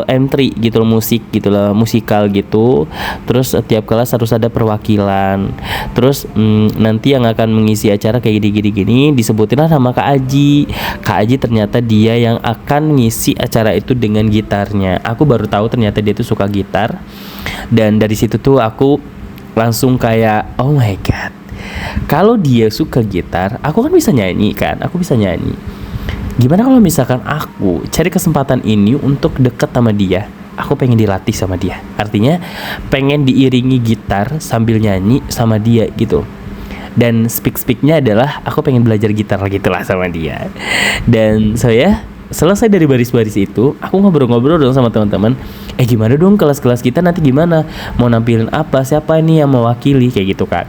M3 gitu loh, musik gitu loh, musikal gitu. Terus setiap kelas harus ada perwakilan. Terus nanti yang akan mengisi acara kayak gini disebutin lah sama Kak Aji. Kak Aji ternyata dia yang akan ngisi acara itu dengan gitarnya. Aku baru tahu ternyata dia tuh suka gitar. Dan dari situ tuh aku langsung kayak, oh my god, kalau dia suka gitar, aku kan bisa nyanyi kan. Aku bisa nyanyi. Gimana kalau misalkan aku cari kesempatan ini untuk deket sama dia? Aku pengen dilatih sama dia. Artinya pengen diiringi gitar sambil nyanyi sama dia gitu. Dan speak-speaknya adalah aku pengen belajar gitar gitulah sama dia. Dan saya selesai dari baris-baris itu, aku ngobrol-ngobrol dong sama teman-teman. Gimana dong kelas-kelas kita nanti gimana? Mau nampilin apa? Siapa ini yang mewakili? Kayak gitu kan.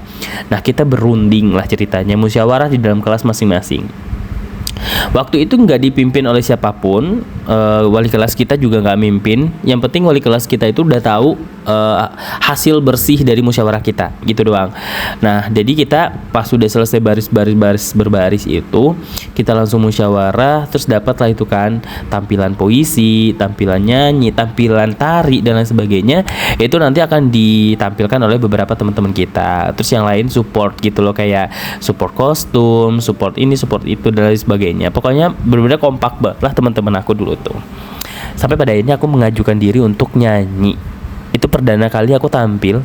Nah, kita berunding lah ceritanya, musyawarah di dalam kelas masing-masing. Waktu itu nggak dipimpin oleh siapapun, wali kelas kita juga nggak mimpin. Yang penting wali kelas kita itu udah tahu hasil bersih dari musyawarah kita, gitu doang. Nah, jadi kita pas sudah selesai berbaris itu, kita langsung musyawarah, terus dapatlah itu kan tampilan puisi, tampilan nyanyi, tampilan tari dan lain sebagainya. Itu nanti akan ditampilkan oleh beberapa teman-teman kita. Terus yang lain support gitu loh, kayak support kostum, support ini, support itu dan lain sebagainya. Pokoknya benar-benar kompak banget lah teman-teman aku dulu tuh. Sampai pada akhirnya aku mengajukan diri untuk nyanyi. Itu perdana kali aku tampil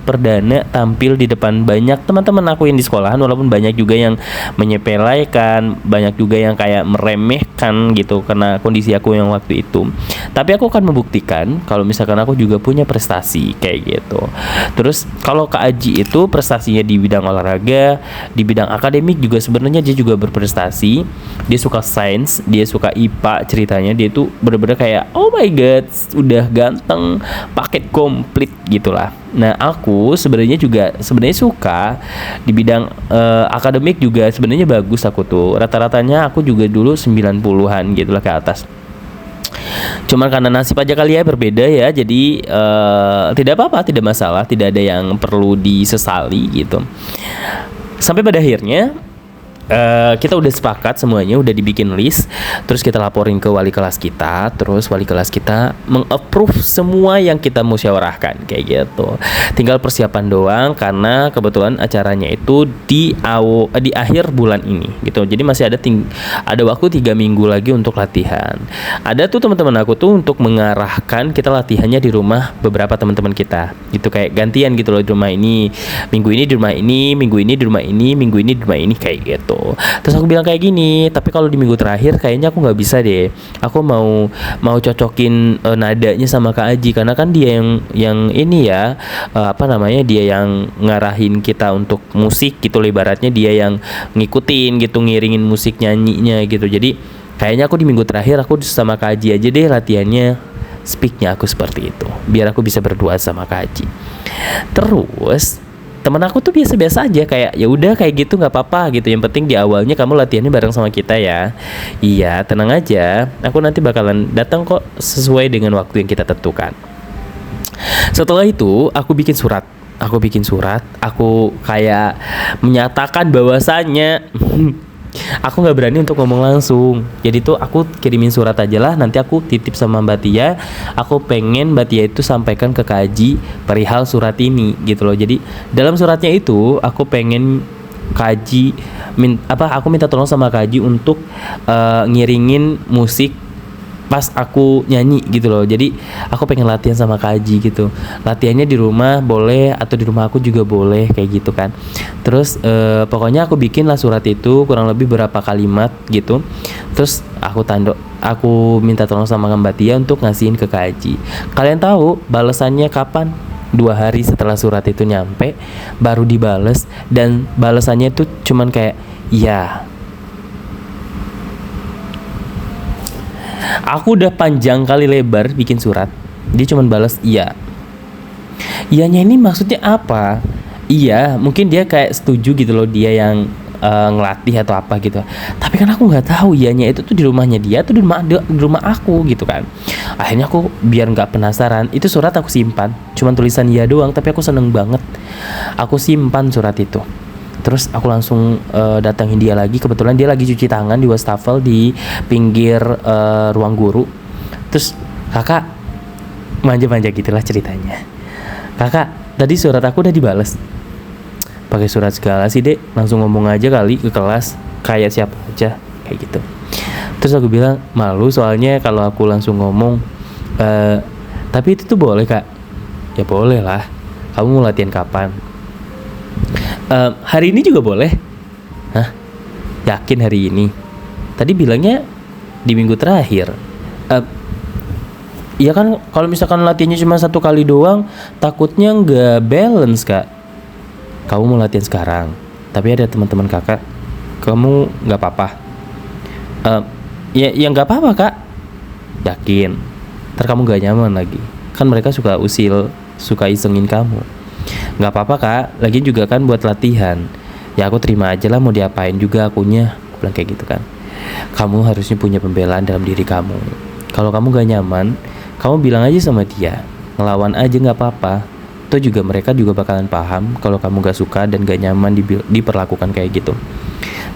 di depan banyak teman-teman aku yang di sekolahan, walaupun banyak juga yang menyepelekan, banyak juga yang kayak meremehkan gitu karena kondisi aku yang waktu itu. Tapi aku akan membuktikan kalau misalkan aku juga punya prestasi kayak gitu. Terus kalau Kak Aji itu prestasinya di bidang olahraga, di bidang akademik juga sebenarnya dia juga berprestasi. Dia suka sains, dia suka IPA, ceritanya dia tuh bener-bener kayak oh my god, udah ganteng, paket komplit gitulah. Nah, aku sebenarnya suka di bidang akademik juga sebenarnya bagus aku tuh. Rata-ratanya aku juga dulu 90-an gitulah ke atas. Cuman karena nasib aja kali ya berbeda ya. Jadi tidak apa-apa, tidak masalah, tidak ada yang perlu disesali gitu. Sampai pada akhirnya kita udah sepakat semuanya, udah dibikin list, terus kita laporin ke wali kelas kita, terus wali kelas kita meng-approve semua yang kita musyawarahkan kayak gitu. Tinggal persiapan doang karena kebetulan acaranya itu di akhir bulan ini gitu. Jadi masih ada waktu 3 minggu lagi untuk latihan. Ada tuh teman-teman aku tuh untuk mengarahkan kita latihannya di rumah beberapa teman-teman kita. Gitu kayak gantian gitu loh, di rumah ini, minggu ini di rumah ini, minggu ini di rumah ini, minggu ini di rumah ini kayak gitu. Terus aku bilang kayak gini, tapi kalau di minggu terakhir kayaknya aku nggak bisa deh. Aku mau cocokin nadanya sama Kak Aji karena kan dia yang ini ya, dia yang ngarahin kita untuk musik gitu, ibaratnya dia yang ngikutin gitu, ngiringin musik nyanyinya gitu. Jadi kayaknya aku di minggu terakhir aku sama Kak Aji aja deh latihannya, speaknya aku seperti itu, biar aku bisa berdua sama Kak Aji. Terus temen aku tuh biasa-biasa aja, kayak ya udah kayak gitu nggak apa-apa gitu, yang penting di awalnya kamu latihannya bareng sama kita ya. Iya tenang aja, aku nanti bakalan datang kok sesuai dengan waktu yang kita tentukan. Setelah itu aku bikin surat, aku kayak menyatakan bahwasannya aku nggak berani untuk ngomong langsung. Jadi tuh aku kirimin surat aja lah, nanti aku titip sama Mbak Tia. Aku pengen Mbak Tia itu sampaikan ke Kaji perihal surat ini gitu loh. Jadi dalam suratnya itu aku pengen Kaji aku minta tolong sama Kaji untuk ngiringin musik pas aku nyanyi gitu loh. Jadi aku pengen latihan sama Kaji gitu. Latihannya di rumah boleh atau di rumah aku juga boleh kayak gitu kan. Terus pokoknya aku bikin lah surat itu kurang lebih berapa kalimat gitu. Terus aku minta tolong sama Mbak Tia untuk ngasihin ke Kaji. Kalian tahu balasannya kapan? 2 hari setelah surat itu nyampe baru dibales, dan balasannya itu cuman kayak ya. Aku udah panjang kali lebar bikin surat, dia cuman balas iya. Iyanya ini maksudnya apa? Iya, mungkin dia kayak setuju gitu loh, dia yang ngelatih atau apa gitu. Tapi kan aku nggak tahu iyanya itu tuh di rumahnya dia atau di rumah aku gitu kan. Akhirnya aku biar nggak penasaran, itu surat aku simpan, cuman tulisan iya doang. Tapi aku seneng banget, aku simpan surat itu. Terus aku langsung datangin dia lagi. Kebetulan dia lagi cuci tangan di wastafel di pinggir ruang guru. Terus kakak, manja-manja gitulah ceritanya. Kakak, tadi surat aku udah dibales. Pakai surat segala sih dek, langsung ngomong aja kali ke kelas kayak siapa aja kayak gitu. Terus aku bilang malu soalnya kalau aku langsung ngomong. Tapi itu tuh boleh kak? Ya boleh lah. Kamu mau latihan kapan? Hari ini juga boleh. Hah? Yakin hari ini? Tadi bilangnya di minggu terakhir. Iya kan kalau misalkan latihannya cuma 1 kali doang, takutnya nggak balance kak. Kamu mau latihan sekarang, tapi ada teman-teman kakak. Kamu nggak apa-apa? Ya nggak apa-apa kak. Yakin? Ntar kamu nggak nyaman lagi. Kan mereka suka usil, suka isengin kamu. Nggak apa-apa kak, lagi juga kan buat latihan. Ya aku terima aja lah, mau diapain juga akunya. Aku bilang kayak gitu kan. Kamu harusnya punya pembelaan dalam diri kamu. Kalau kamu gak nyaman, kamu bilang aja sama dia, ngelawan aja nggak apa-apa. Toh juga mereka juga bakalan paham kalau kamu gak suka dan gak nyaman diperlakukan kayak gitu.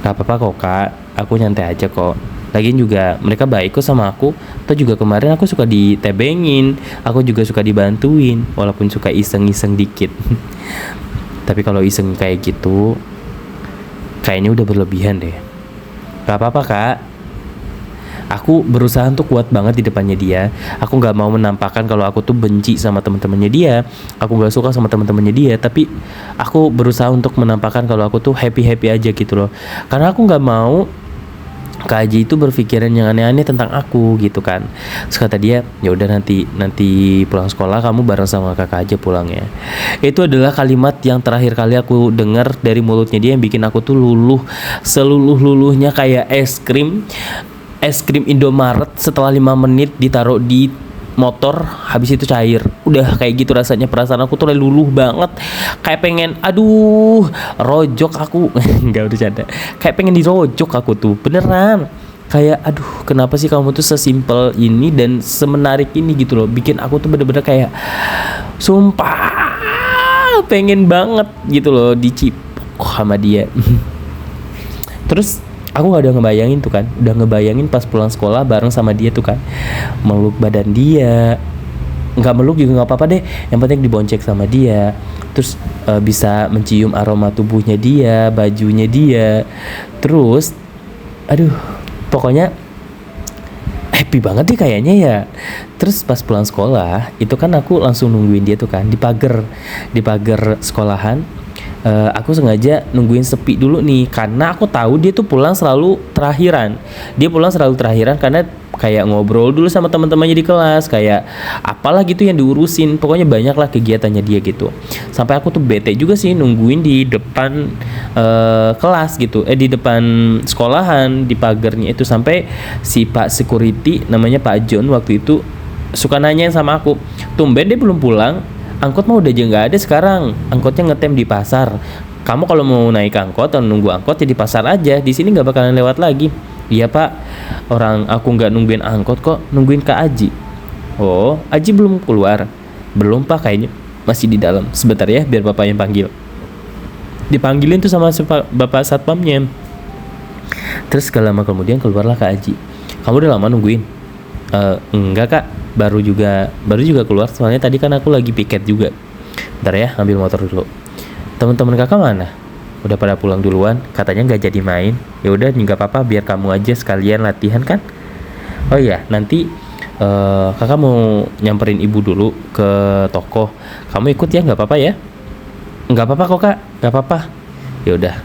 Gak apa-apa kok kak, aku nyantai aja kok. Lagian juga mereka baik kok sama aku. Toh juga kemarin aku suka ditebengin, aku juga suka dibantuin, walaupun suka iseng-iseng dikit. Tapi kalau iseng kayak gitu, kayaknya udah berlebihan deh. Gak apa-apa kak. Aku berusaha untuk kuat banget di depannya dia. Aku nggak mau menampakkan kalau aku tuh benci sama teman-temannya dia. Aku nggak suka sama teman-temannya dia. Tapi aku berusaha untuk menampakkan kalau aku tuh happy aja gitu loh. Karena aku nggak mau Kak Haji itu berpikiran yang aneh-aneh tentang aku gitu kan. Terus kata dia, ya udah nanti pulang sekolah kamu bareng sama kakak aja pulangnya. Itu adalah kalimat yang terakhir kali aku dengar dari mulutnya dia, yang bikin aku tuh luluh, seluluh-luluhnya kayak es krim Indomaret setelah 5 menit ditaruh di motor habis itu cair. Udah kayak gitu rasanya, perasaan aku tuh luluh banget, kayak pengen rojok aku. Enggak bercanda, kayak pengen dirojok aku tuh beneran. Kayak kenapa sih kamu tuh sesimpel ini dan semenarik ini gitu loh, bikin aku tuh bener-bener kayak sumpah pengen banget gitu loh dicipok sama dia. Terus aku udah ngebayangin tuh kan, udah ngebayangin pas pulang sekolah bareng sama dia tuh kan, meluk badan dia, nggak meluk juga nggak apa-apa deh, yang penting dibonceng sama dia, terus bisa mencium aroma tubuhnya dia, bajunya dia, terus aduh pokoknya happy banget deh kayaknya ya. Terus pas pulang sekolah itu kan aku langsung nungguin dia tuh kan di pagar sekolahan. Aku sengaja nungguin sepi dulu nih karena aku tahu dia tuh pulang selalu terakhiran. Dia pulang selalu terakhiran karena kayak ngobrol dulu sama teman-temannya di kelas, kayak apalah gitu yang diurusin. Pokoknya banyak lah kegiatannya dia gitu. Sampai aku tuh bete juga sih nungguin di depan kelas gitu, di depan sekolahan di pagarnya itu, sampai si Pak Security namanya Pak John waktu itu suka nanyain sama aku, tumben dia belum pulang. Angkot mah udah aja nggak ada sekarang. Angkotnya ngetem di pasar. Kamu kalau mau naik angkot atau nunggu angkot ya di pasar aja. Di sini nggak bakalan lewat lagi. Iya pak, orang aku nggak nungguin angkot kok, nungguin Kak Aji. Oh, Aji belum keluar? Belum pak, kayaknya masih di dalam. Sebentar ya, biar bapak yang panggil. Dipanggilin tuh sama bapak satpamnya. Terus gak lama kemudian keluarlah Kak Aji. Kamu udah lama nungguin? Enggak kak, baru juga keluar, soalnya tadi kan aku lagi piket juga. Bentar ya, ambil motor dulu. Teman-teman kakak mana? Udah pada pulang duluan, katanya nggak jadi main. Ya udah, nggak apa-apa, biar kamu aja sekalian latihan kan. Oh iya, nanti kakak mau nyamperin ibu dulu ke toko. Kamu ikut ya, nggak apa-apa ya? Nggak apa-apa kok kak, nggak apa-apa. Ya udah,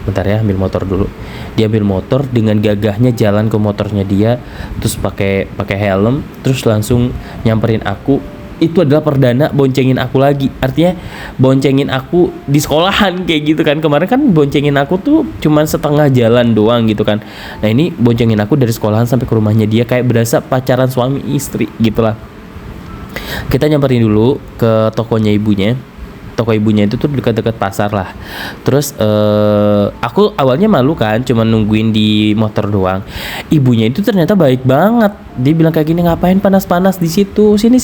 bentar ya, ambil motor dulu. Dia ambil motor, dengan gagahnya jalan ke motornya dia, terus pakai helm, terus langsung nyamperin aku. Itu adalah perdana boncengin aku lagi. Artinya boncengin aku di sekolahan kayak gitu kan. Kemarin kan boncengin aku tuh cuman setengah jalan doang gitu kan. Nah ini boncengin aku dari sekolahan sampai ke rumahnya dia, kayak berasa pacaran suami istri gitulah. Kita nyamperin dulu ke tokonya ibunya. Toko ibunya itu tuh dekat-dekat pasar lah. Terus aku awalnya malu kan, cuma nungguin di motor doang. Ibunya itu ternyata baik banget. Dia bilang kayak gini, ngapain panas-panas di situ? Sini.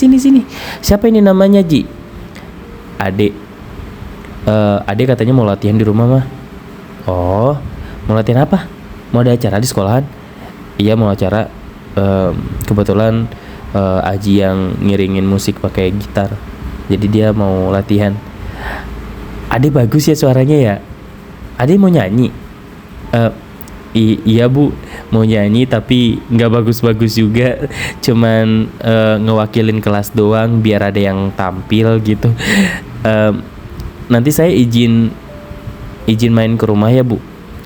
Siapa ini namanya Ji? Ade. Ade katanya mau latihan di rumah mah. Oh, mau latihan apa? Mau ada acara di sekolahan? Iya mau acara. Kebetulan Aji yang ngiringin musik pakai gitar. Jadi dia mau latihan. Ade bagus ya suaranya ya. Ade mau nyanyi? Iya bu, mau nyanyi tapi nggak bagus-bagus juga. Cuman ngewakilin kelas doang biar ada yang tampil gitu. Nanti saya izin main ke rumah ya bu.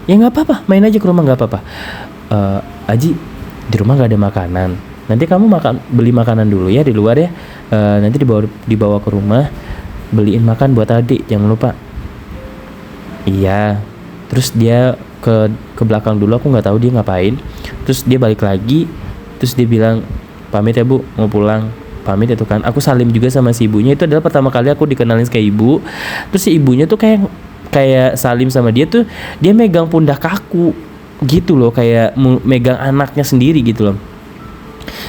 Ya nggak apa-apa, main aja ke rumah nggak apa-apa. Aji, di rumah nggak ada makanan. Nanti kamu beli makanan dulu ya di luar ya. Nanti dibawa ke rumah. Beliin makan buat adik, jangan lupa. Iya. Terus dia ke belakang dulu, aku nggak tahu dia ngapain. Terus dia balik lagi. Terus dia bilang, pamit ya bu, mau pulang. Pamit itu kan. Aku salim juga sama si ibunya. Itu adalah pertama kali aku dikenalin ke ibu. Terus si ibunya tuh kayak salim sama dia tuh, dia megang pundak aku gitu loh, kayak megang anaknya sendiri gitu loh.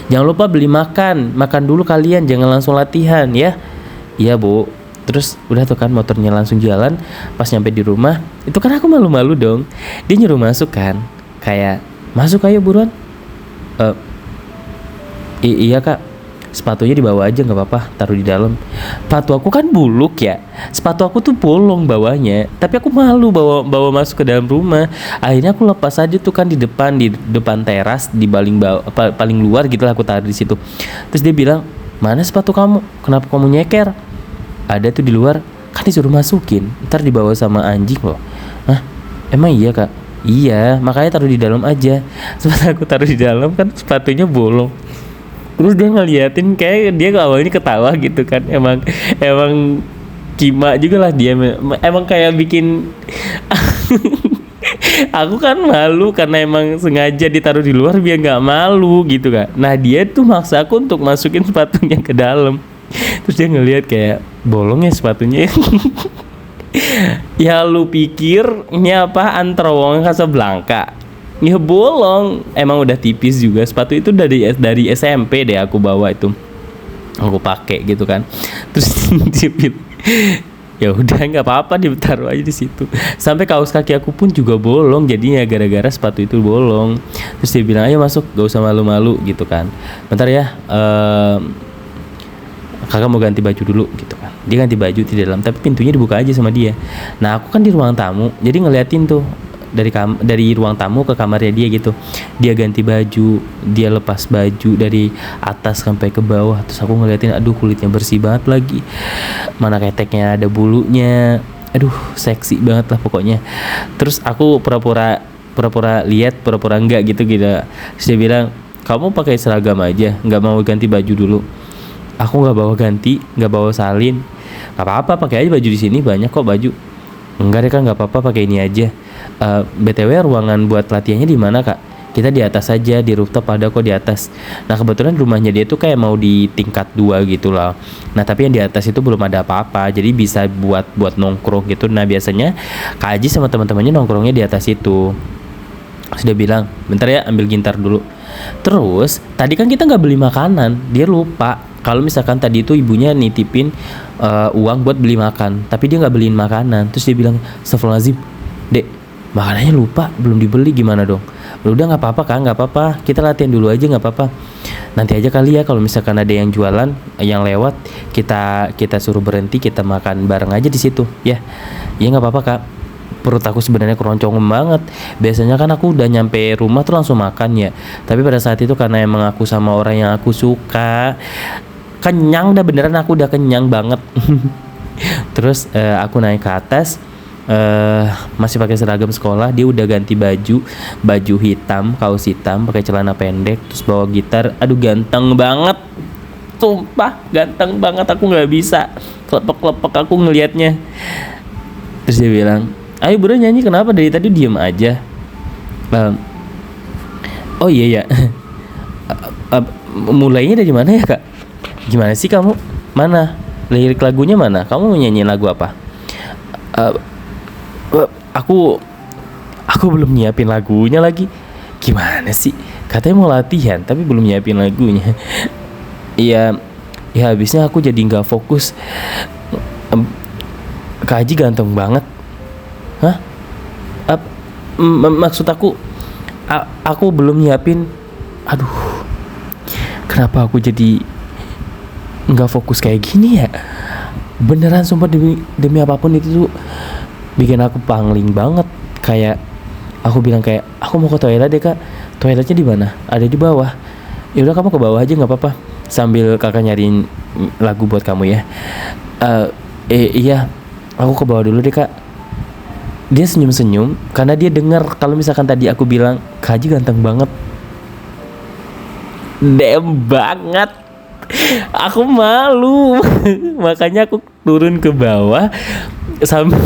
Jangan lupa beli makan dulu kalian, jangan langsung latihan ya. Iya bu. Terus udah tuh kan motornya langsung jalan. Pas nyampe di rumah, itu kan aku malu-malu dong. Dia nyuruh masuk kan, kayak masuk ayo buruan. Iya kak, sepatunya dibawa aja nggak apa-apa, taruh di dalam. Sepatu aku kan buluk ya, sepatu aku tuh bolong bawahnya, tapi aku malu bawa masuk ke dalam rumah. Akhirnya aku lepas aja tuh kan di depan teras, di paling luar gitu lah, aku taruh di situ. Terus dia bilang, mana sepatu kamu, kenapa kamu nyeker? Ada tuh di luar, kan disuruh masukin, ntar dibawa sama anjing loh. Hah, emang iya kak? Iya, makanya taruh di dalam aja. Sebentar aku taruh di dalam kan sepatunya bolong. Terus dia ngeliatin, kayak dia awalnya ketawa gitu kan. Emang kima juga lah dia. Emang kayak bikin aku kan malu karena emang sengaja ditaruh di luar biar nggak malu gitu kan. Nah dia tuh maksa aku untuk masukin sepatunya ke dalam. Terus dia ngeliat kayak bolong ya sepatunya. Ya lu pikir ini apaan, terowongan Casablanca? Ya bolong, emang udah tipis juga. Sepatu itu dari SMP deh aku bawa itu, aku pakai gitu kan. Terus Ya udah nggak apa-apa, ditaruh aja di situ. Sampai kaos kaki aku pun juga bolong jadinya gara-gara sepatu itu bolong. Terus dia bilang ayo masuk, gak usah malu-malu gitu kan. Bentar ya, kakak mau ganti baju dulu gitu kan. Dia ganti baju di dalam, tapi pintunya dibuka aja sama dia. Nah aku kan di ruang tamu, jadi ngeliatin tuh dari ruang tamu ke kamarnya dia gitu. Dia ganti baju, dia lepas baju dari atas sampai ke bawah. Terus aku ngeliatin, aduh kulitnya bersih banget lagi, mana keteknya ada bulunya, aduh seksi banget lah pokoknya. Terus aku pura-pura lihat, pura-pura enggak gitu gitu. Terus dia bilang, kamu pakai seragam aja, nggak mau ganti baju dulu? Aku nggak bawa ganti, nggak bawa salin. Gak apa-apa, pakai aja baju di sini, banyak kok baju. Enggak deh kak, nggak apa-apa, pakai ini aja. BTW ruangan buat latihannya di mana kak? Kita di atas aja, di rooftop ada kok di atas. Nah kebetulan rumahnya dia tuh kayak mau di tingkat 2 gitu lah. Nah tapi yang di atas itu belum ada apa-apa, jadi bisa buat nongkrong gitu. Nah biasanya Kak Aji sama teman-temannya nongkrongnya di atas itu. Terus dia bilang, bentar ya ambil gintar dulu. Terus tadi kan kita nggak beli makanan, dia lupa kalau misalkan tadi itu ibunya nitipin uang buat beli makan, tapi dia nggak beliin makanan. Terus dia bilang, astagfirullahaladzim, dek, makanannya lupa, belum dibeli, gimana dong? Udah nggak apa-apa kan, nggak apa-apa, kita latihan dulu aja nggak apa-apa. Nanti aja kali ya kalau misalkan ada yang jualan, yang lewat, kita suruh berhenti, kita makan bareng aja di situ, ya. Ya nggak apa-apa kak. Perut aku sebenarnya keroncongan banget. Biasanya kan aku udah nyampe rumah tuh langsung makan ya. Tapi pada saat itu karena emang aku sama orang yang aku suka, kenyang dah beneran, aku udah kenyang banget. Terus aku naik ke atas, masih pakai seragam sekolah. Dia udah ganti baju hitam, kaos hitam, pakai celana pendek, terus bawa gitar. Aduh ganteng banget, sumpah ganteng banget. Aku nggak bisa kelepek-kelepek aku ngelihatnya. Terus dia bilang, ayo bro nyanyi, kenapa dari tadi diem aja? Oh iya ya. Mulainya dari mana ya kak? Gimana sih kamu? Mana lirik lagunya mana? Kamu mau nyanyi lagu apa? Uh, aku belum nyiapin lagunya lagi. Gimana sih? Katanya mau latihan tapi belum nyiapin lagunya. Iya, ya habisnya aku jadi nggak fokus. Kak Haji ganteng banget. Hah? Maksud aku belum nyiapin. Aduh, kenapa aku jadi nggak fokus kayak gini ya? Beneran sumpah, demi apapun itu tuh bikin aku pangling banget. Kayak aku bilang kayak, aku mau ke toilet deh kak. Toiletnya di mana? Ada di bawah. Ya udah kamu ke bawah aja nggak apa-apa. Sambil kakak nyariin lagu buat kamu ya. Iya, aku ke bawah dulu deh kak. Dia senyum-senyum karena dia dengar kalau misalkan tadi aku bilang Kak Haji ganteng banget. Dem banget. Aku malu. Makanya aku turun ke bawah sambil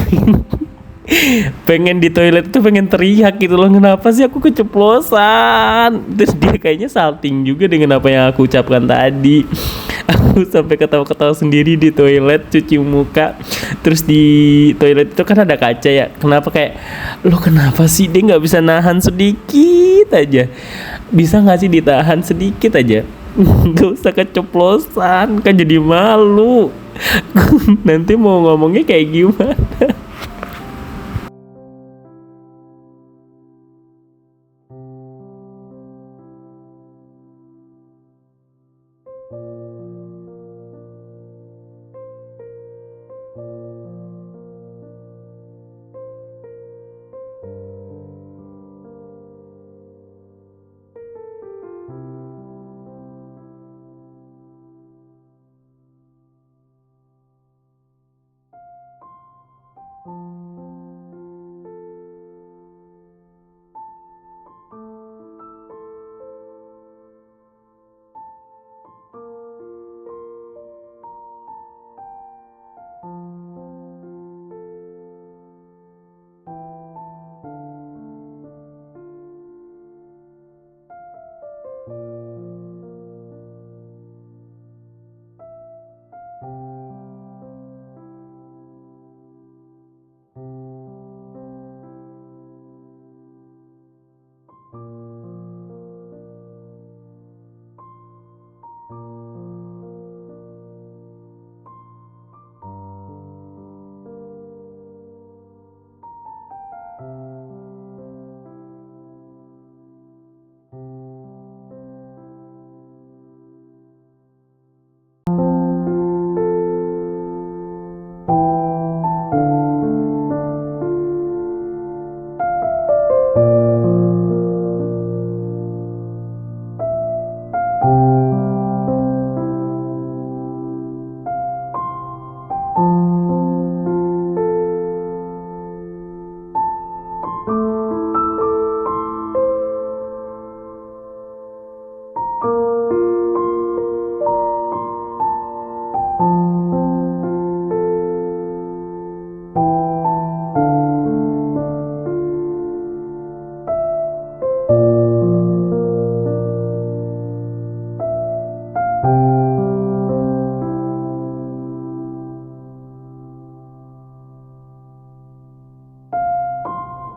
pengen di toilet itu pengen teriak gitu loh, kenapa sih aku keceplosan. Terus dia kayaknya salting juga dengan apa yang aku ucapkan tadi. Aku sampai ketawa-ketawa sendiri di toilet cuci muka. Terus di toilet itu kan ada kaca ya, kenapa sih dia nggak bisa nahan sedikit aja? Bisa nggak sih ditahan sedikit aja? Gak usah keceplosan kan, jadi malu. Nanti mau ngomongnya kayak gimana?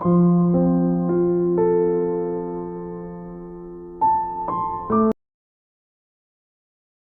you.